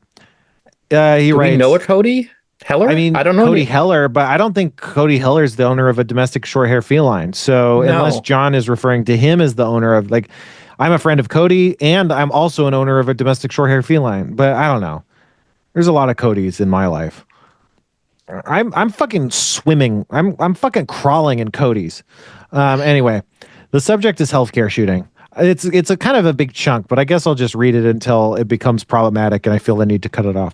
He Do we writes, know a Cody Heller? I mean, I don't know. Cody Heller, but I don't think Cody Heller is the owner of a domestic short hair feline. So unless No. John is referring to him as the owner of, like, I'm a friend of Cody and I'm also an owner of a domestic short hair feline, but I don't know. There's a lot of Codys in my life. I'm fucking swimming. I'm fucking crawling in Cody's. Anyway, the subject is healthcare shooting. It's a kind of a big chunk, but I guess I'll just read it until it becomes problematic and I feel the need to cut it off.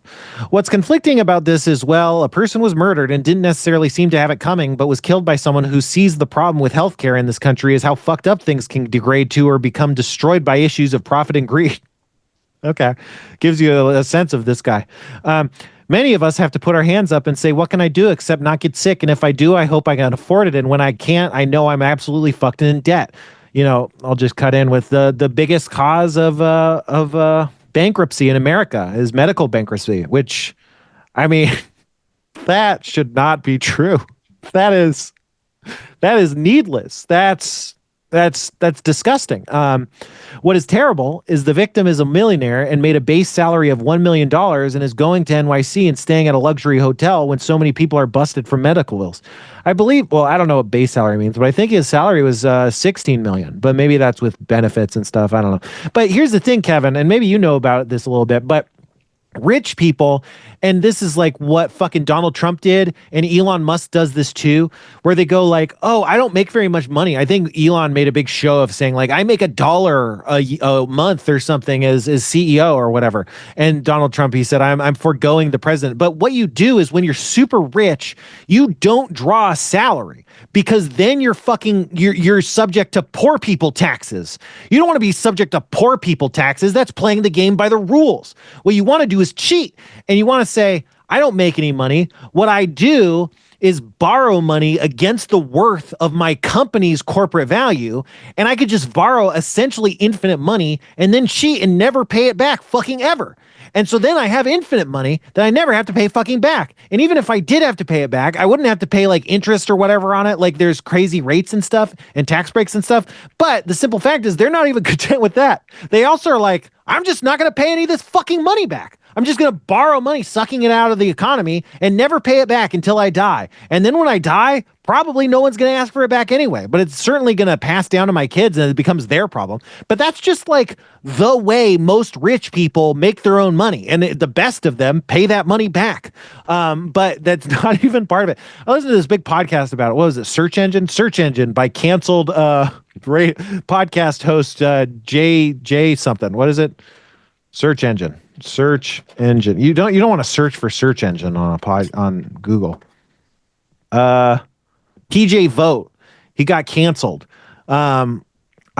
What's conflicting about this is, well, a person was murdered and didn't necessarily seem to have it coming, but was killed by someone who sees the problem with healthcare in this country is how fucked up things can degrade to or become destroyed by issues of profit and greed. Okay. Gives you a sense of this guy. Many of us have to put our hands up and say, what can I do except not get sick? And if I do, I hope I can afford it. And when I can't, I know I'm absolutely fucked in debt. You know, I'll just cut in with the biggest cause of bankruptcy in America is medical bankruptcy, which, I mean, that should not be true. That is needless. That's disgusting. What is terrible is the victim is a millionaire and made a base salary of $1 million and is going to NYC and staying at a luxury hotel when so many people are busted from medical bills. I believe, well, I don't know what base salary means, but I think his salary was 16 million, but maybe that's with benefits and stuff. I don't know. But here's the thing, Kevin, and maybe you know about this a little bit, but rich people, and this is like what fucking Donald Trump did, and Elon Musk does this too, where they go like, oh, I don't make very much money. I think Elon made a big show of saying like, I make $1 a month or something as CEO or whatever. And Donald Trump, he said, I'm foregoing the president. But what you do is when you're super rich, you don't draw a salary, because then you're subject to poor people taxes. You don't want to be subject to poor people taxes. That's playing the game by the rules. What you want to do is cheat, and you want to say, I don't make any money. What I do is borrow money against the worth of my company's corporate value, and I could just borrow essentially infinite money and then cheat and never pay it back fucking ever. And so then I have infinite money that I never have to pay fucking back. And even if I did have to pay it back, I wouldn't have to pay like interest or whatever on it. Like there's crazy rates and stuff and tax breaks and stuff. But the simple fact is they're not even content with that. They also are like, I'm just not going to pay any of this fucking money back. I'm just going to borrow money, sucking it out of the economy and never pay it back until I die. And then when I die, probably no one's going to ask for it back anyway, but it's certainly going to pass down to my kids and it becomes their problem. But that's just like the way most rich people make their own money. And the best of them pay that money back. But that's not even part of it. I listened to this big podcast about it. What was it? Search Engine by canceled podcast host J something. What is it? Search engine. You don't want to search for search engine on Google. PJ Vogt, he got canceled. I'm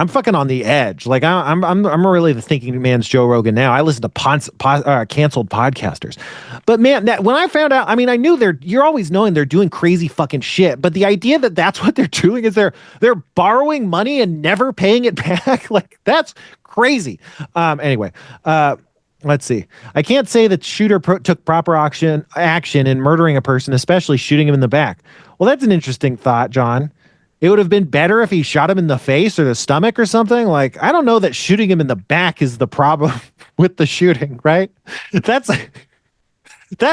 fucking on the edge. Like I'm really the thinking man's Joe Rogan now. I listen to canceled podcasters. But man, when I found out, I mean, I knew you're always knowing they're doing crazy fucking shit. But the idea that that's what they're doing is they're borrowing money and never paying it back. Like that's crazy. Anyway, let's see. I can't say that shooter took proper action in murdering a person, especially shooting him in the back. Well, that's an interesting thought, John. It would have been better if he shot him in the face or the stomach or something. Like, I don't know that shooting him in the back is the problem with the shooting, right? That's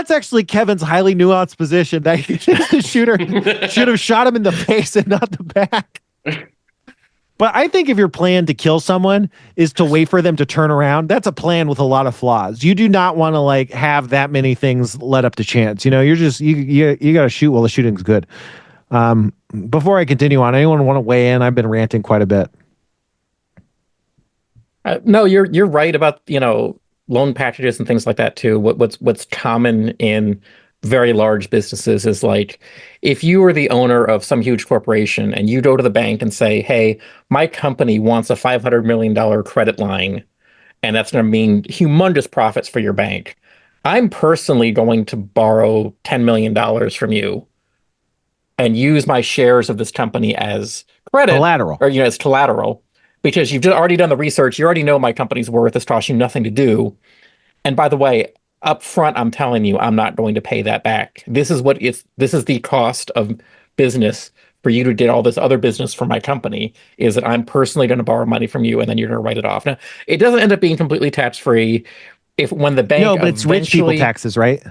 actually Kevin's highly nuanced position that the shooter should have shot him in the face and not the back. But I think if your plan to kill someone is to wait for them to turn around, that's a plan with a lot of flaws. You do not want to like have that many things let up to chance. You know, you're just you got to shoot while the shooting's good. Before I continue on, anyone want to weigh in? I've been ranting quite a bit. No, you're right about, loan packages and things like that too. What's common in very large businesses is like, if you are the owner of some huge corporation and you go to the bank and say, hey, my company wants a $500 million credit line, and that's going to mean humongous profits for your bank. I'm personally going to borrow $10 million from you and use my shares of this company as credit Collateral. or, as collateral, because you've already done the research. You already know my company's worth. It's cost you nothing to do. And by the way, up front, I'm telling you, I'm not going to pay that back. This is the cost of business for you to get all this other business from my company, is that I'm personally going to borrow money from you and then you're going to write it off. Now, it doesn't end up being completely tax-free when the bank No, but it's rich people taxes, right?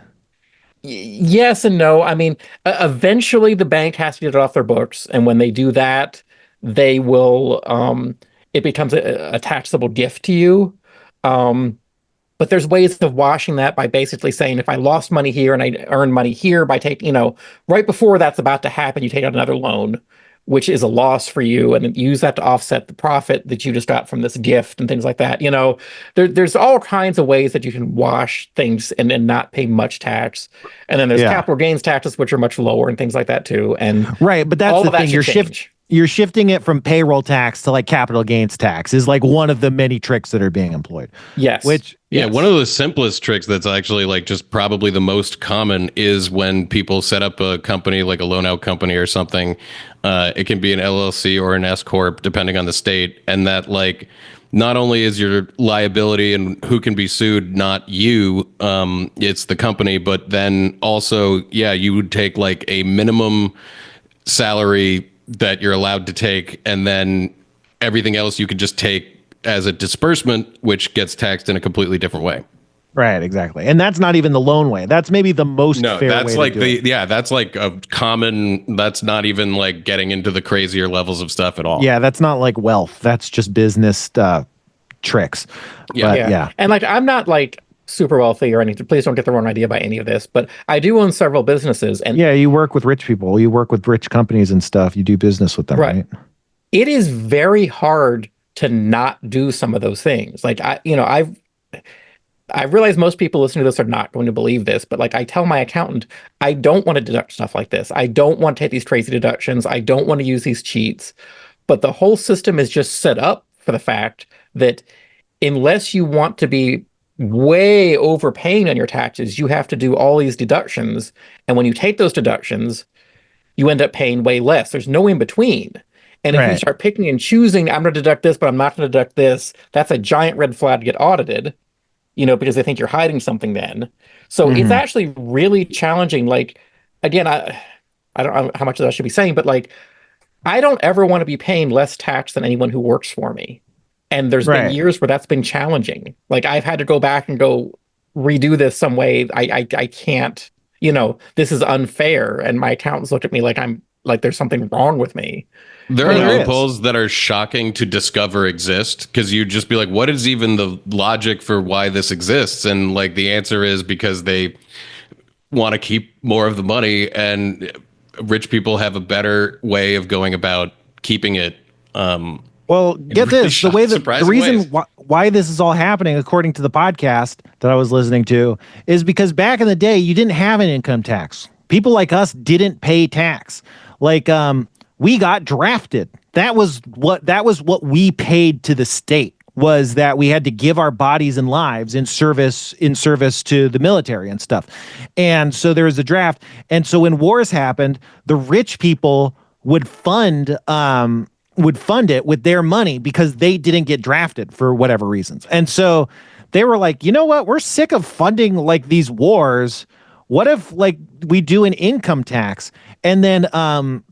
Yes and no. I mean, eventually the bank has to get it off their books, and when they do that, they will. It becomes a taxable gift to you. But there's ways of washing that by basically saying, if I lost money here and I earned money here by taking, right before that's about to happen, you take out another loan, which is a loss for you, and then use that to offset the profit that you just got from this gift and things like that. There's all kinds of ways that you can wash things and not pay much tax. And then there's capital gains taxes, which are much lower and things like that too. And right, but that's the thing. You're shifting it from payroll tax to like capital gains tax is like one of the many tricks that are being employed. Yes. One of the simplest tricks that's actually like just probably the most common is when people set up a company like a loan out company or something. It can be an LLC or an S corp depending on the state, and that like not only is your liability and who can be sued not you, it's the company, but then also you would take like a minimum salary that you're allowed to take, and then everything else you could just take as a disbursement, which gets taxed in a completely different way. Right, exactly. And that's not even the loan way. That's maybe the most fair that's way like to do it. that's like a common, that's not even like getting into the crazier levels of stuff at all. Yeah, that's not like wealth. That's just business tricks. Yeah. And like, I'm not like super wealthy or anything. Please don't get the wrong idea by any of this, but I do own several businesses. And you work with rich people. You work with rich companies and stuff. You do business with them, right? It is very hard to not do some of those things. Like I realize most people listening to this are not going to believe this, but like I tell my accountant, I don't want to deduct stuff like this. I don't want to take these crazy deductions. I don't want to use these cheats. But the whole system is just set up for the fact that unless you want to be way overpaying on your taxes, you have to do all these deductions. And when you take those deductions, you end up paying way less. There's no in between. And if you start picking and choosing, I'm going to deduct this, but I'm not going to deduct this, that's a giant red flag to get audited, because they think you're hiding something then. So it's actually really challenging. Like, again, I don't know how much of that I should be saying, but like, I don't ever want to be paying less tax than anyone who works for me. And there's been years where that's been challenging. Like I've had to go back and go redo this some way. I can't, this is unfair. And my accountants look at me like I'm like, there's something wrong with me. There are loopholes that are shocking to discover exist, because you'd just be like, what is even the logic for why this exists? And like the answer is because they want to keep more of the money, and rich people have a better way of going about keeping it. Well, get really this, the reason why this is all happening, according to the podcast that I was listening to, is because back in the day, you didn't have an income tax. People like us didn't pay tax. Like, we got drafted. That was what we paid to the state, was that we had to give our bodies and lives in service to the military and stuff. And so there was a draft. And so when wars happened, the rich people would fund it with their money because they didn't get drafted for whatever reasons. And so they were like, you know what? We're sick of funding like these wars. What if like we do an income tax? And then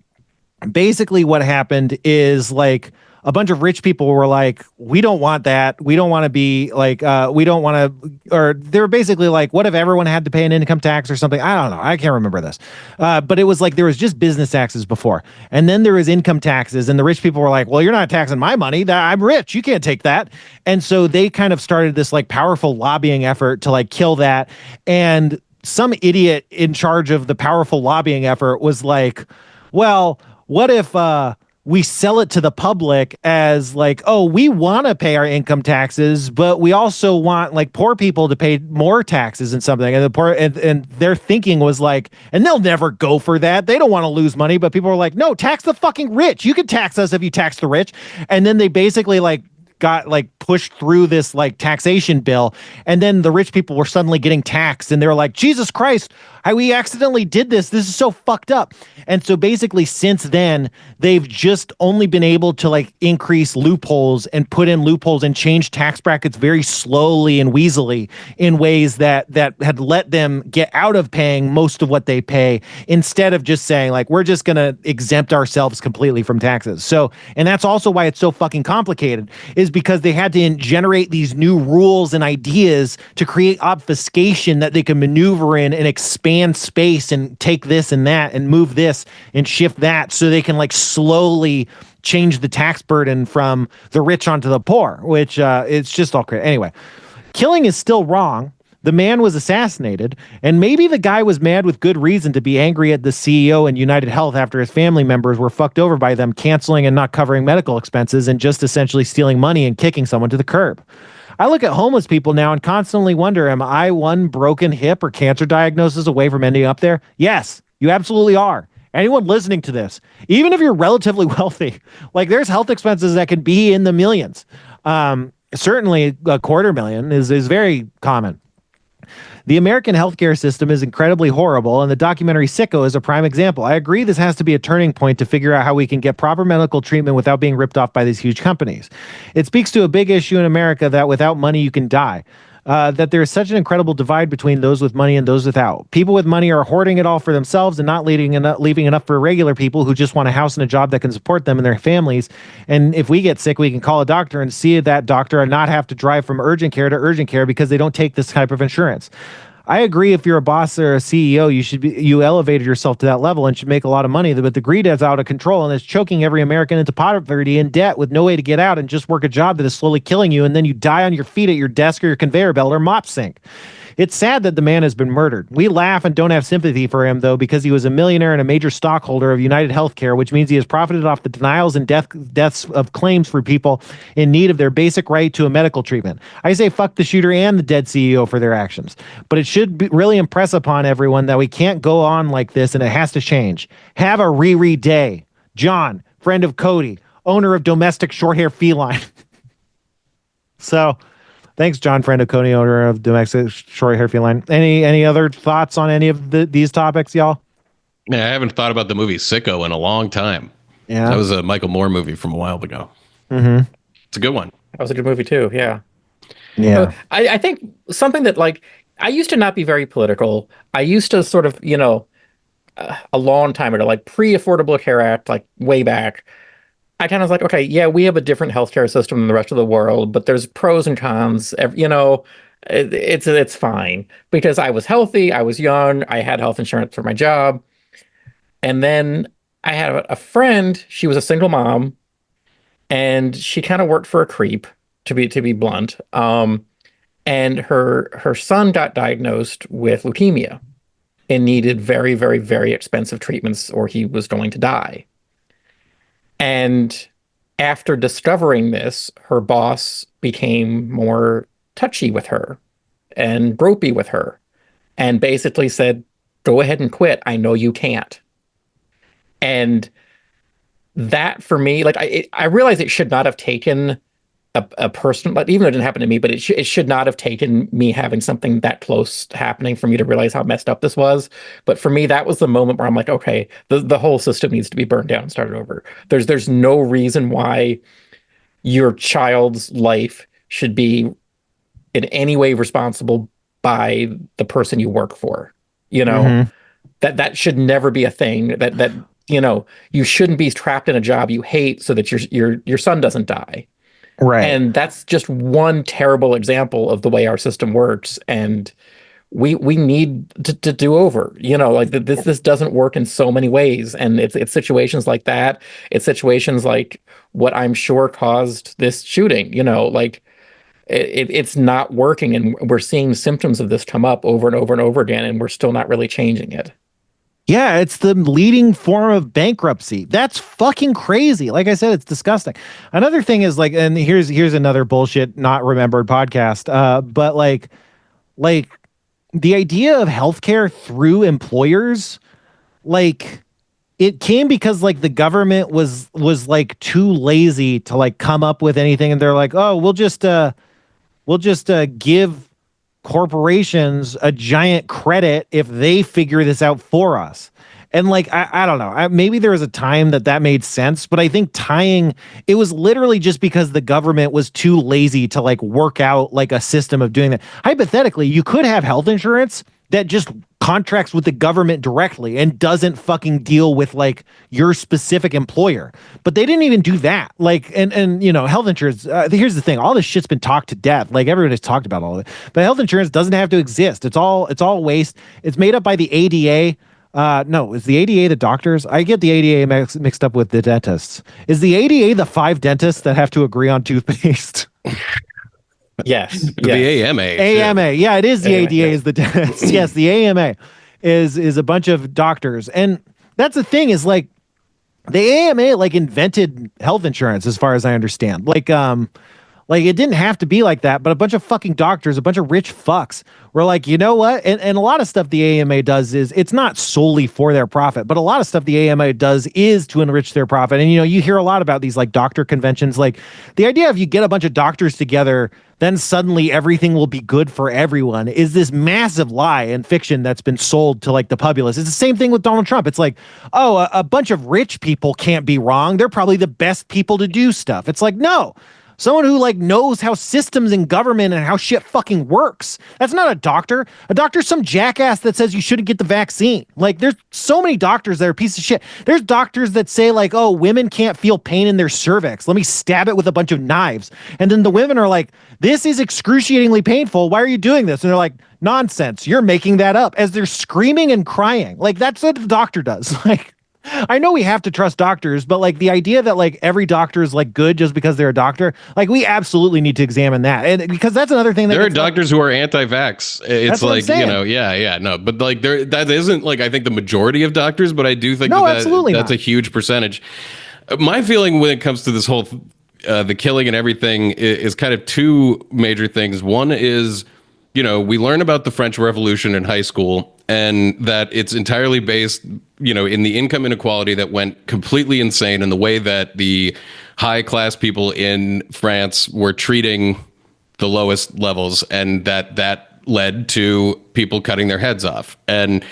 basically what happened is like a bunch of rich people were like, we don't want that. We don't want to be like, we don't want to, or they were basically like, what if everyone had to pay an income tax or something? I don't know. I can't remember this. But it was like, there was just business taxes before. And then there was income taxes, and the rich people were like, well, you're not taxing my money. I'm rich. You can't take that. And so they kind of started this like powerful lobbying effort to like kill that. And some idiot in charge of the powerful lobbying effort was like, well, what if, we sell it to the public as like, oh, we want to pay our income taxes, but we also want like poor people to pay more taxes and something. And the poor and their thinking was like, and they'll never go for that. They don't want to lose money, but people were like, no, tax the fucking rich. You can tax us if you tax the rich. And then they basically like got like pushed through this like taxation bill, and then the rich people were suddenly getting taxed, and they were like, Jesus Christ, we accidentally did this. This is so fucked up. And so basically since then, they've just only been able to like increase loopholes and put in loopholes and change tax brackets very slowly and weaselly in ways that had let them get out of paying most of what they pay, instead of just saying like, we're just going to exempt ourselves completely from taxes. So, and that's also why it's so fucking complicated, is because they had to generate these new rules and ideas to create obfuscation that they can maneuver in and expand space and take this and that and move this and shift that, so they can like slowly change the tax burden from the rich onto the poor, which it's just all crazy. Anyway, killing is still wrong. The man was assassinated, and maybe the guy was mad with good reason to be angry at the CEO and United Health after his family members were fucked over by them canceling and not covering medical expenses and just essentially stealing money and kicking someone to the curb. I look at homeless people now and constantly wonder, am I one broken hip or cancer diagnosis away from ending up there? Yes, you absolutely are. Anyone listening to this, even if you're relatively wealthy, like there's health expenses that can be in the millions. Certainly $250,000 is very common. The American healthcare system is incredibly horrible, and the documentary Sicko is a prime example. I agree this has to be a turning point to figure out how we can get proper medical treatment without being ripped off by these huge companies. It speaks to a big issue in America that without money you can die. That there is such an incredible divide between those with money and those without. People with money are hoarding it all for themselves and not leaving enough for regular people who just want a house and a job that can support them and their families. And if we get sick, we can call a doctor and see that doctor and not have to drive from urgent care to urgent care because they don't take this type of insurance. I agree. If you're a boss or a CEO, you elevated yourself to that level and should make a lot of money. But the greed is out of control and it's choking every American into poverty and debt with no way to get out, and just work a job that is slowly killing you, and then you die on your feet at your desk or your conveyor belt or mop sink. It's sad that the man has been murdered. We laugh and don't have sympathy for him, though, because he was a millionaire and a major stockholder of United Healthcare, which means he has profited off the denials and deaths of claims for people in need of their basic right to a medical treatment. I say fuck the shooter and the dead CEO for their actions. But it should really impress upon everyone that we can't go on like this, and it has to change. Have a Riri day. John, friend of Cody, owner of Domestic Shorthair Feline. So... thanks, John Cody, owner of Domestic Shorthair Feline. Any other thoughts on any of these topics, y'all? Yeah, I haven't thought about the movie Sicko in a long time. Yeah, that was a Michael Moore movie from a while ago. Mm-hmm. It's a good one. That was a good movie too. Yeah. Yeah. I think something that, like, I used to not be very political. I used to sort of, a long time ago, like pre-Affordable Care Act, like way back, I kind of was like, okay, yeah, we have a different healthcare system than the rest of the world, but there's pros and cons. It's fine because I was healthy, I was young, I had health insurance for my job, and then I had a friend. She was a single mom, and she kind of worked for a creep, to be blunt. And her son got diagnosed with leukemia and needed very, very, very expensive treatments, or he was going to die. And after discovering this, her boss became more touchy with her and gropey with her and basically said, go ahead and quit. I know you can't. And that, for me, like, I realize it should not have taken a person, like, even though it didn't happen to me, but it should not have taken me having something that close happening for me to realize how messed up this was. But for me, that was the moment where I'm like, okay, the whole system needs to be burned down and started over. There's no reason why your child's life should be in any way responsible by the person you work for. Mm-hmm. That should never be a thing. That you shouldn't be trapped in a job you hate so that your son doesn't die. Right. And that's just one terrible example of the way our system works. And we need to do over, like this doesn't work in so many ways. And it's situations like that. It's situations like what I'm sure caused this shooting, like it's not working. And we're seeing symptoms of this come up over and over and over again. And we're still not really changing it. Yeah, it's the leading form of bankruptcy. That's fucking crazy. Like I said, it's disgusting. Another thing is, like, and here's another bullshit not remembered podcast. But like the idea of healthcare through employers, like, it came because like the government was like too lazy to like come up with anything, and they're like, oh, we'll just give corporations a giant credit if they figure this out for us. And like, I don't know, maybe there was a time that made sense, but I think tying it was literally just because the government was too lazy to like work out like a system of doing that. Hypothetically, you could have health insurance that just contracts with the government directly and doesn't fucking deal with like your specific employer. But they didn't even do that. Like, and you know, health insurance, here's the thing, all this shit's been talked to death. Like everybody's talked about all of it. But health insurance doesn't have to exist. It's all waste. It's made up by the ADA. No, is the ADA the doctors? I get the ADA mixed up with the dentists. Is the ADA the 5 dentists that have to agree on toothpaste? Yes. The AMA. AMA. Yeah, it is the AMA, ADA yeah. is the dentist. Yes, the AMA is a bunch of doctors. And that's the thing is like the AMA like invented health insurance as far as I understand. Like it didn't have to be like that, but a bunch of fucking doctors, a bunch of rich fucks were like, you know what? And a lot of stuff the AMA does is it's not solely for their profit, but a lot of stuff the AMA does is to enrich their profit. And, you know, you hear a lot about these like doctor conventions, like the idea of you get a bunch of doctors together, then suddenly everything will be good for everyone is this massive lie and fiction that's been sold to like the populace. It's the same thing with Donald Trump. It's like, oh, a bunch of rich people can't be wrong. They're probably the best people to do stuff. It's like, no. Someone who like knows how systems and government and how shit fucking works. That's not a doctor. A doctor's some jackass that says you shouldn't get the vaccine. Like there's so many doctors that are pieces of shit. There's doctors that say like, oh, women can't feel pain in their cervix. Let me stab it with a bunch of knives. And then the women are like, this is excruciatingly painful. Why are you doing this? And they're like, nonsense. You're making that up, as they're screaming and crying. Like that's what the doctor does. Like, I know we have to trust doctors, but like the idea that like every doctor is like good just because they're a doctor, like we absolutely need to examine that. And because that's another thing that there are doctors who are anti-vax. It's like, you know, no, but like that isn't like I think the majority of doctors, but I do think that's not a huge percentage. My feeling when it comes to this whole the killing and everything is kind of two major things. One is, you know, we learn about the French Revolution in high school and that it's entirely based, you know, in the income inequality that went completely insane in the way that the high class people in France were treating the lowest levels, and that led to people cutting their heads off. And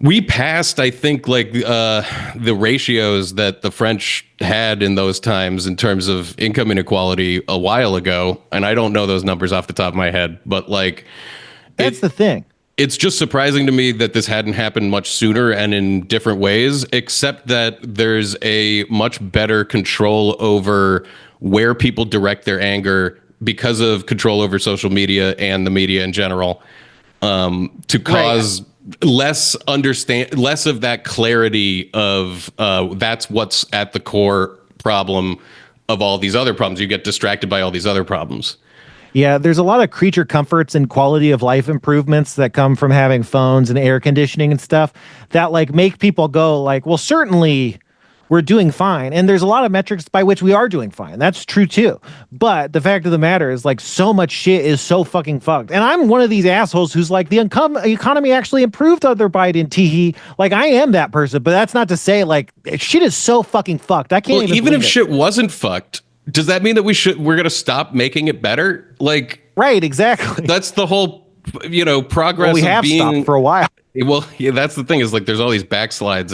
we passed, I think, like the ratios that the French had in those times in terms of income inequality a while ago. And I don't know those numbers off the top of my head, but like, that's the thing. It's just surprising to me that this hadn't happened much sooner and in different ways, except that there's a much better control over where people direct their anger because of control over social media and the media in general, to cause less of that clarity of that's what's at the core problem of all these other problems. You get distracted by all these other problems. Yeah, there's a lot of creature comforts and quality of life improvements that come from having phones and air conditioning and stuff that like make people go like, well, certainly we're doing fine. And there's a lot of metrics by which we are doing fine. That's true too. But the fact of the matter is like so much shit is so fucking fucked. And I'm one of these assholes who's like the economy actually improved under Biden. Teehee. Like I am that person, but that's not to say like shit is so fucking fucked. I can't even if shit wasn't fucked. Does that mean that we're going to stop making it better? Like, right, exactly. That's the whole, you know, progress. Well, we have stopped for a while. Well, yeah, that's the thing is like there's all these backslides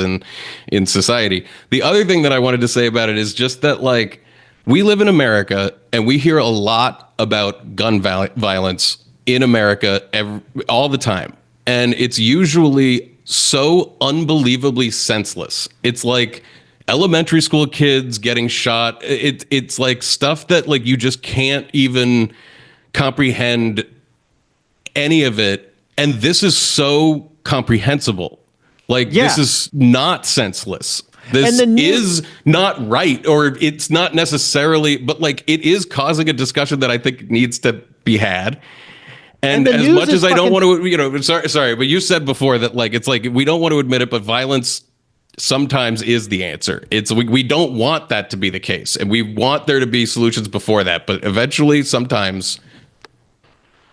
in society. The other thing that I wanted to say about it is just that like we live in America and we hear a lot about gun violence in America all the time. And it's usually so unbelievably senseless. It's like elementary school kids getting shot. It's like stuff that like you just can't even comprehend any of it. And this is so comprehensible. Like this is not senseless. This is not right, or it's not necessarily, but like it is causing a discussion that I think needs to be had. And as much as I don't want to, you know, sorry, but you said before that like it's like we don't want to admit it, but violence sometimes is the answer. It's we don't want that to be the case, and we want there to be solutions before that, but eventually sometimes.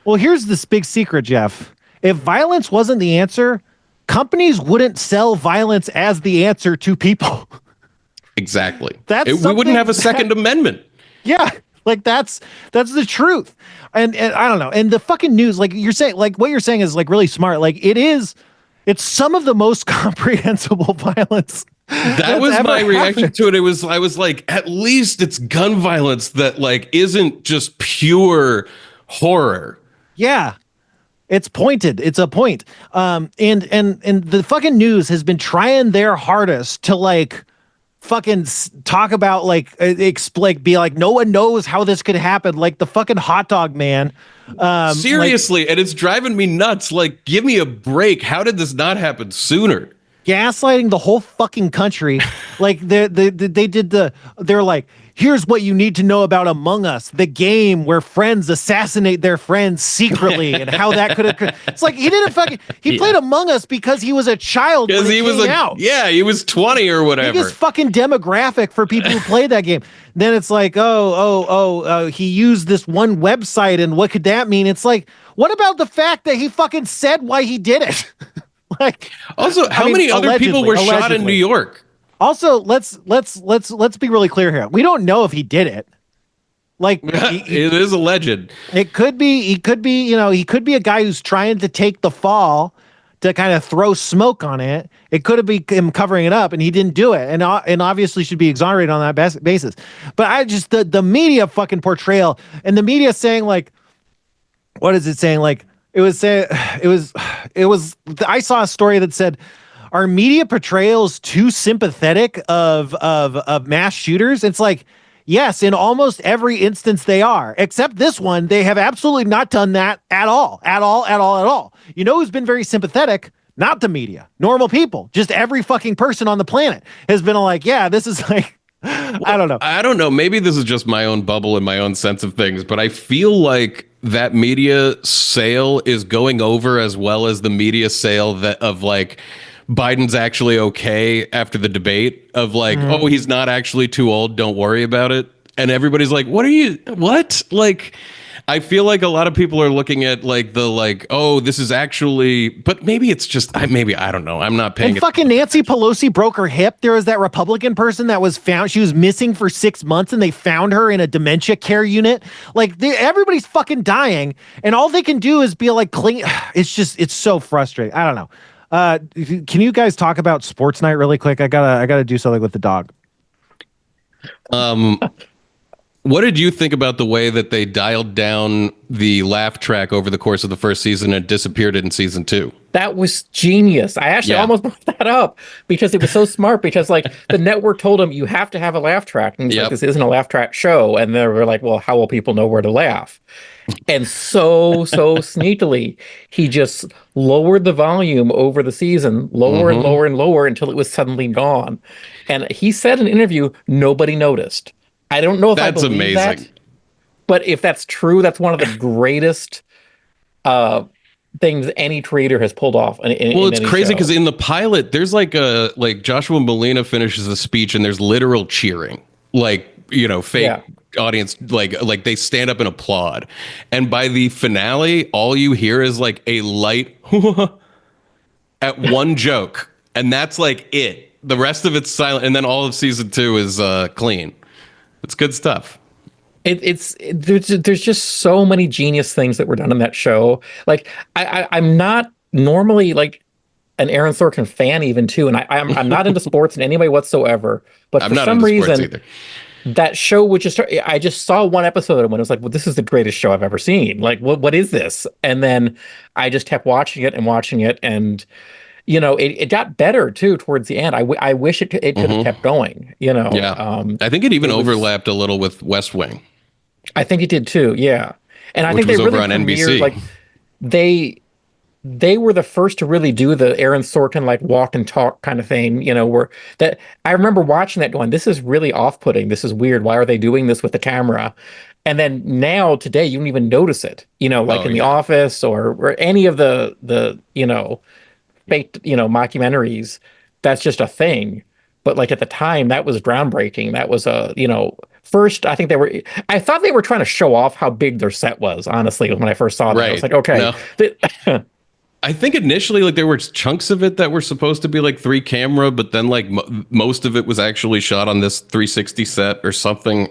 Well, here's this big secret, Jeff. If violence wasn't the answer, companies wouldn't sell violence as the answer to people. Exactly. That's We wouldn't have a Second Amendment. Yeah, like that's the truth. And I don't know. And the fucking news, like you're saying, like what you're saying is like really smart. Like it's some of the most comprehensible violence. That was my reaction to it. I was like, at least it's gun violence that like isn't just pure horror. Yeah. It's pointed. It's a point. And the fucking news has been trying their hardest to like fucking talk about like explain, be like, no one knows how this could happen. Like the fucking hot dog man. Seriously, and it's driving me nuts. Like, give me a break. How did this not happen sooner? Gaslighting the whole fucking country. Like they're like, here's what you need to know about Among Us, the game where friends assassinate their friends secretly, and how that could have. It's like he played Among Us because he was a child when he was out. Yeah, he was 20 or whatever. Biggest fucking demographic for people who play that game. Then it's like, he used this one website, and what could that mean? It's like, what about the fact that he fucking said why he did it? Like, also, how many other people were shot in New York? Also, let's be really clear here. We don't know if he did it. Like, it is alleged. It could be. He could be. He could be a guy who's trying to take the fall to kind of throw smoke on it. It could have been him covering it up, and he didn't do it, and obviously should be exonerated on that basis. But I just the media fucking portrayal, and the media saying like, what is it saying? Like, it was I saw a story that said, are media portrayals too sympathetic of mass shooters? It's like, yes, in almost every instance they are, except this one. They have absolutely not done that at all. You know who's been very sympathetic? Not the media, normal people. Just every fucking person on the planet has been like, yeah, this is like, I don't know. Maybe this is just my own bubble and my own sense of things, but I feel like that media sale is going over as well as the media sale of like Biden's actually okay after the debate of like, oh, he's not actually too old. Don't worry about it. And everybody's like, what? Like, I feel like a lot of people are looking at like oh, this is actually, but maybe it's just, I don't know. I'm not paying. And fucking Nancy Pelosi broke her hip. There was that Republican person that was found. She was missing for 6 months, and they found her in a dementia care unit. Like everybody's fucking dying, and all they can do is be like clean. It's so frustrating. I don't know. Can you guys talk about sports night really quick? I gotta do something with the dog. What did you think about the way that they dialed down the laugh track over the course of the first season and disappeared it in season 2? That was genius. I actually almost brought that up because it was so smart, because like the network told him you have to have a laugh track. And he's like, this isn't a laugh track show. And they were like, well, how will people know where to laugh? And so sneakily, he just lowered the volume over the season, lower and lower and lower until it was suddenly gone. And he said in an interview, nobody noticed. I don't know if that's I believe amazing. that, but if that's true, that's one of the greatest things any creator has pulled off. It's crazy because in the pilot, there's like Joshua Molina finishes the speech and there's literal cheering, like, fake audience, like they stand up and applaud. And by the finale, all you hear is like a light at one joke, and that's like it. The rest of it's silent, and then all of season 2 is clean. It's good stuff. There's just so many genius things that were done in that show. Like I'm not normally like an Aaron Sorkin fan even too, and I'm not into sports in any way whatsoever. But for some reason, that show would just start. I just saw one episode of it when it was like, well, this is the greatest show I've ever seen. Like, what is this? And then I just kept watching it, and it got better too towards the end. I wish it could have kept going. I think it even overlapped a little with West Wing. I think it did too. Yeah, and I think they really on NBC. Like they were the first to really do the Aaron Sorkin like walk and talk kind of thing. Where that I remember watching that going, this is really off-putting. This is weird. Why are they doing this with the camera? And then now today you don't even notice it. Like in The Office or any of the fake mockumentaries. That's just a thing. But like at the time, that was groundbreaking. That was first, I thought they were trying to show off how big their set was, honestly, when I first saw that. I was like, okay. No. I think initially like there were chunks of it that were supposed to be like 3 camera, but then like most of it was actually shot on this 360 set or something.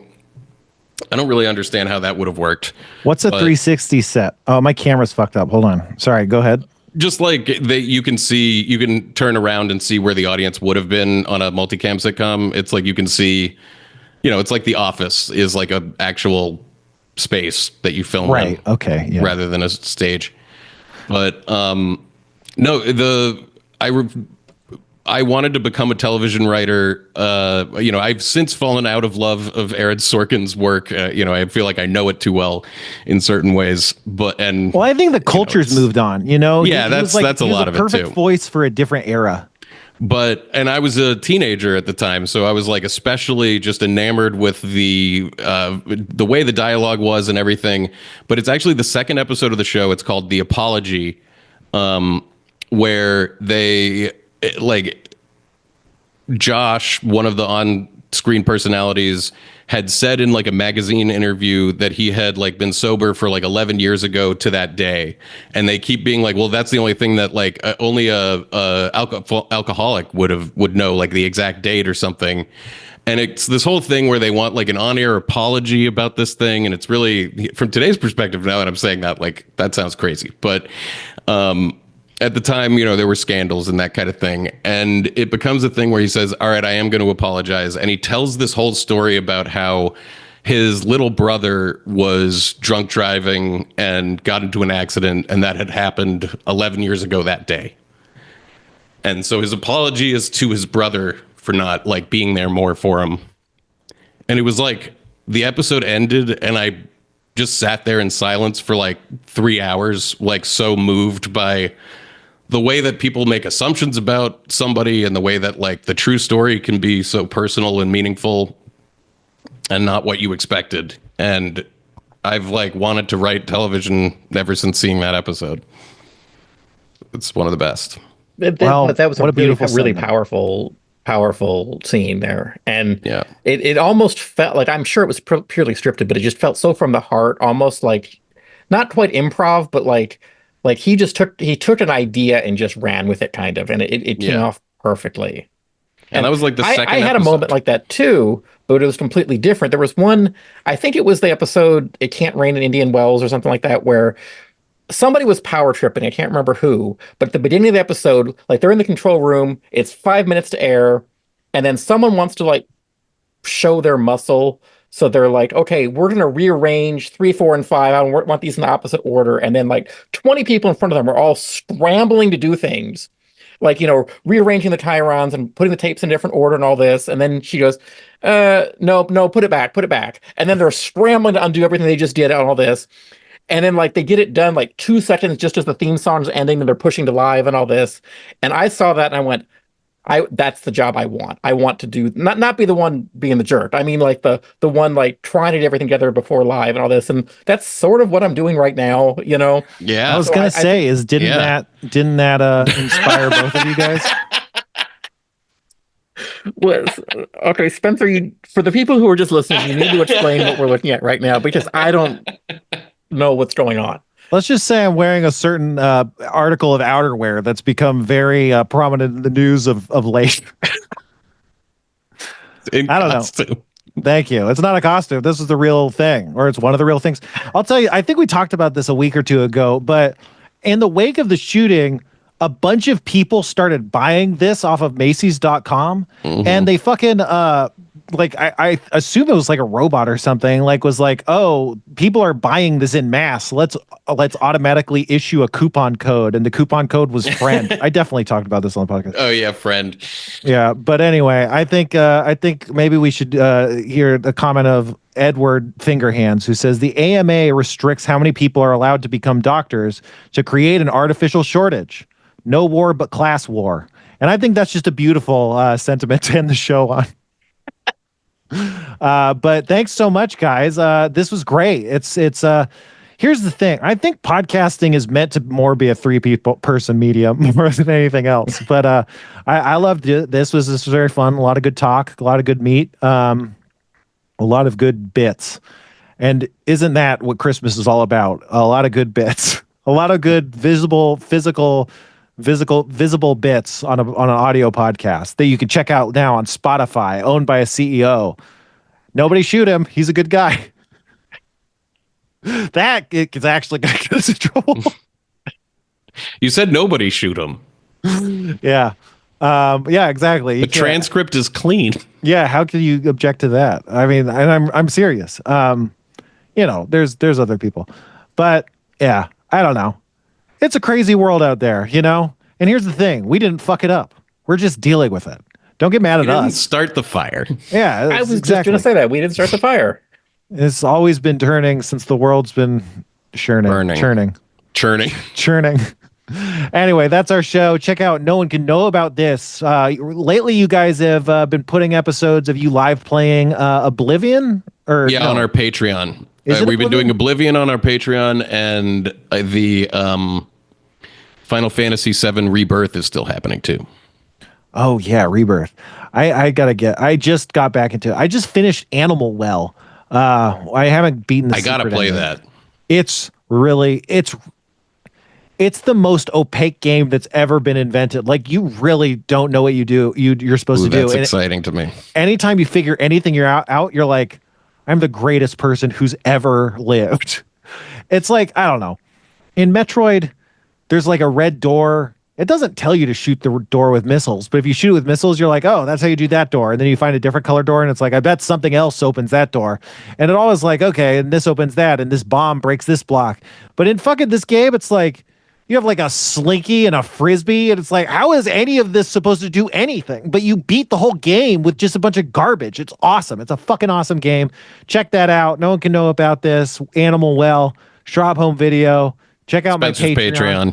I don't really understand how that would have worked. What's a 360 set? Oh, my camera's fucked up. Hold on. Sorry, go ahead. Just like you can turn around and see where the audience would have been on a multicam sitcom. It's like you can see, it's like The Office is like a actual space that you film right. in, okay, yeah. rather than a stage. But no, I wanted to become a television writer. I've since fallen out of love of Aaron Sorkin's work. I feel like I know it too well in certain ways. Well, I think the culture's moved on. Yeah, that's a lot of it too. Perfect voice for a different era. And I was a teenager at the time, so I was like especially just enamored with the way the dialogue was and everything. But it's actually the second episode of the show. It's called The Apology, where they like Josh, one of the on-screen personalities, had said in like a magazine interview that he had like been sober for like 11 years ago to that day, and they keep being like, well, that's the only thing that like only a alcoholic would know, like the exact date or something. And it's this whole thing where they want like an on-air apology about this thing, and it's really, from today's perspective now that I'm saying that, like that sounds crazy, but at the time, there were scandals and that kind of thing. And it becomes a thing where he says, all right, I am going to apologize. And he tells this whole story about how his little brother was drunk driving and got into an accident, and that had happened 11 years ago that day. And so his apology is to his brother for not like being there more for him. And it was like the episode ended and I just sat there in silence for like 3 hours, like so moved by the way that people make assumptions about somebody and the way that like the true story can be so personal and meaningful and not what you expected. And I've like wanted to write television ever since seeing that episode. It's one of the best. But that was a really powerful scene there. And yeah, it almost felt like, I'm sure it was purely scripted, but it just felt so from the heart, almost like not quite improv, but like he took an idea and just ran with it kind of, and it came off perfectly. And that was like the second I had a moment like that too, but it was completely different. There was one, I think it was the episode It Can't Rain in Indian Wells or something like that, where somebody was power tripping. I can't remember who, but at the beginning of the episode, like they're in the control room, it's 5 minutes to air, and then someone wants to like show their muscle. So they're like, okay, we're going to rearrange 3, 4, and 5. I want these in the opposite order. And then like 20 people in front of them are all scrambling to do things. Like, rearranging the chyrons and putting the tapes in different order and all this. And then she goes, no, put it back. And then they're scrambling to undo everything they just did on all this. And then like they get it done like 2 seconds just as the theme song's ending and they're pushing to live and all this. And I saw that and I went, that's the job I want. I want to do not be the one being the jerk. I mean, like the one like trying to get everything together before live and all this. And that's sort of what I'm doing right now, Yeah. I was gonna say, didn't that inspire both of you guys? Well, okay, Spencer, for the people who are just listening, you need to explain what we're looking at right now, because I don't know what's going on. Let's just say I'm wearing a certain article of outerwear that's become very prominent in the news of late. I don't know. Thank you. It's not a costume. This is the real thing, or it's one of the real things. I'll tell you, I think we talked about this a week or two ago, but in the wake of the shooting, a bunch of people started buying this off of Macy's.com, and they fucking I assume it was like a robot or something, like was like, oh, people are buying this in mass. Let's automatically issue a coupon code. And the coupon code was friend. I definitely talked about this on the podcast. Oh yeah, friend. Yeah. But anyway, I think maybe we should hear the comment of Edward Fingerhands, who says the AMA restricts how many people are allowed to become doctors to create an artificial shortage. No war but class war. And I think that's just a beautiful sentiment to end the show on. But thanks so much, guys. This was great. It's here's the thing. I think podcasting is meant to more be a 3-person medium more than anything else. But I loved it. This was very fun. A lot of good talk, a lot of good meat, a lot of good bits. And isn't that what Christmas is all about? A lot of good bits. A lot of good visible bits on an audio podcast that you can check out now on Spotify, owned by a CEO. Nobody shoot him. He's a good guy. That is actually going to get us in trouble. You said nobody shoot him. Yeah. Yeah, exactly. The transcript is clean. Yeah, how can you object to that? I mean, and I'm serious. There's other people. But yeah, I don't know. It's a crazy world out there, And here's the thing, we didn't fuck it up. We're just dealing with it. Don't get mad at Didn't us. start the fire. Yeah, I was just exactly. going to say that. We didn't start the fire. It's always been turning since the world's been churning. Anyway, that's our show. Check out No One Can Know About This. Lately, you guys have been putting episodes of you live playing Oblivion? On our Patreon. We've been doing Oblivion on our Patreon, and the Final Fantasy VII Rebirth is still happening too. Oh yeah, Rebirth. I just got back into it. I just finished Animal Well. I haven't beaten the I gotta play that. It's the most opaque game that's ever been invented. Like, you really don't know what you're supposed to do. That's exciting to me. Anytime you figure anything you're out, you're like, I'm the greatest person who's ever lived. It's like, I don't know. In Metroid, there's like a red door. It doesn't tell you to shoot the door with missiles, but if you shoot it with missiles, you're like, oh, that's how you do that door. And then you find a different color door, and it's like, I bet something else opens that door. And it always like, okay, and this opens that, and this bomb breaks this block. But in fucking this game, it's like, you have like a slinky and a frisbee, and it's like, how is any of this supposed to do anything? But you beat the whole game with just a bunch of garbage. It's awesome. It's a fucking awesome game. Check that out. No One Can Know About This. Animal Well. Schraub Home Video. Check out Spencer's my Patreon.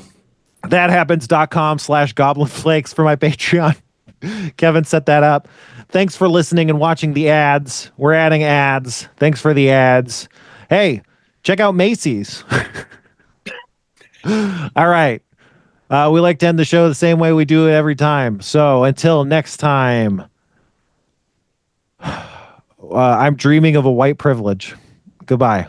Thathappens.com/goblinflakes for my Patreon. Kevin set that up. Thanks for listening and watching the ads. We're adding ads. Thanks for the ads. Hey, check out Macy's. All right. We like to end the show the same way we do it every time. So until next time, I'm dreaming of a white privilege. Goodbye.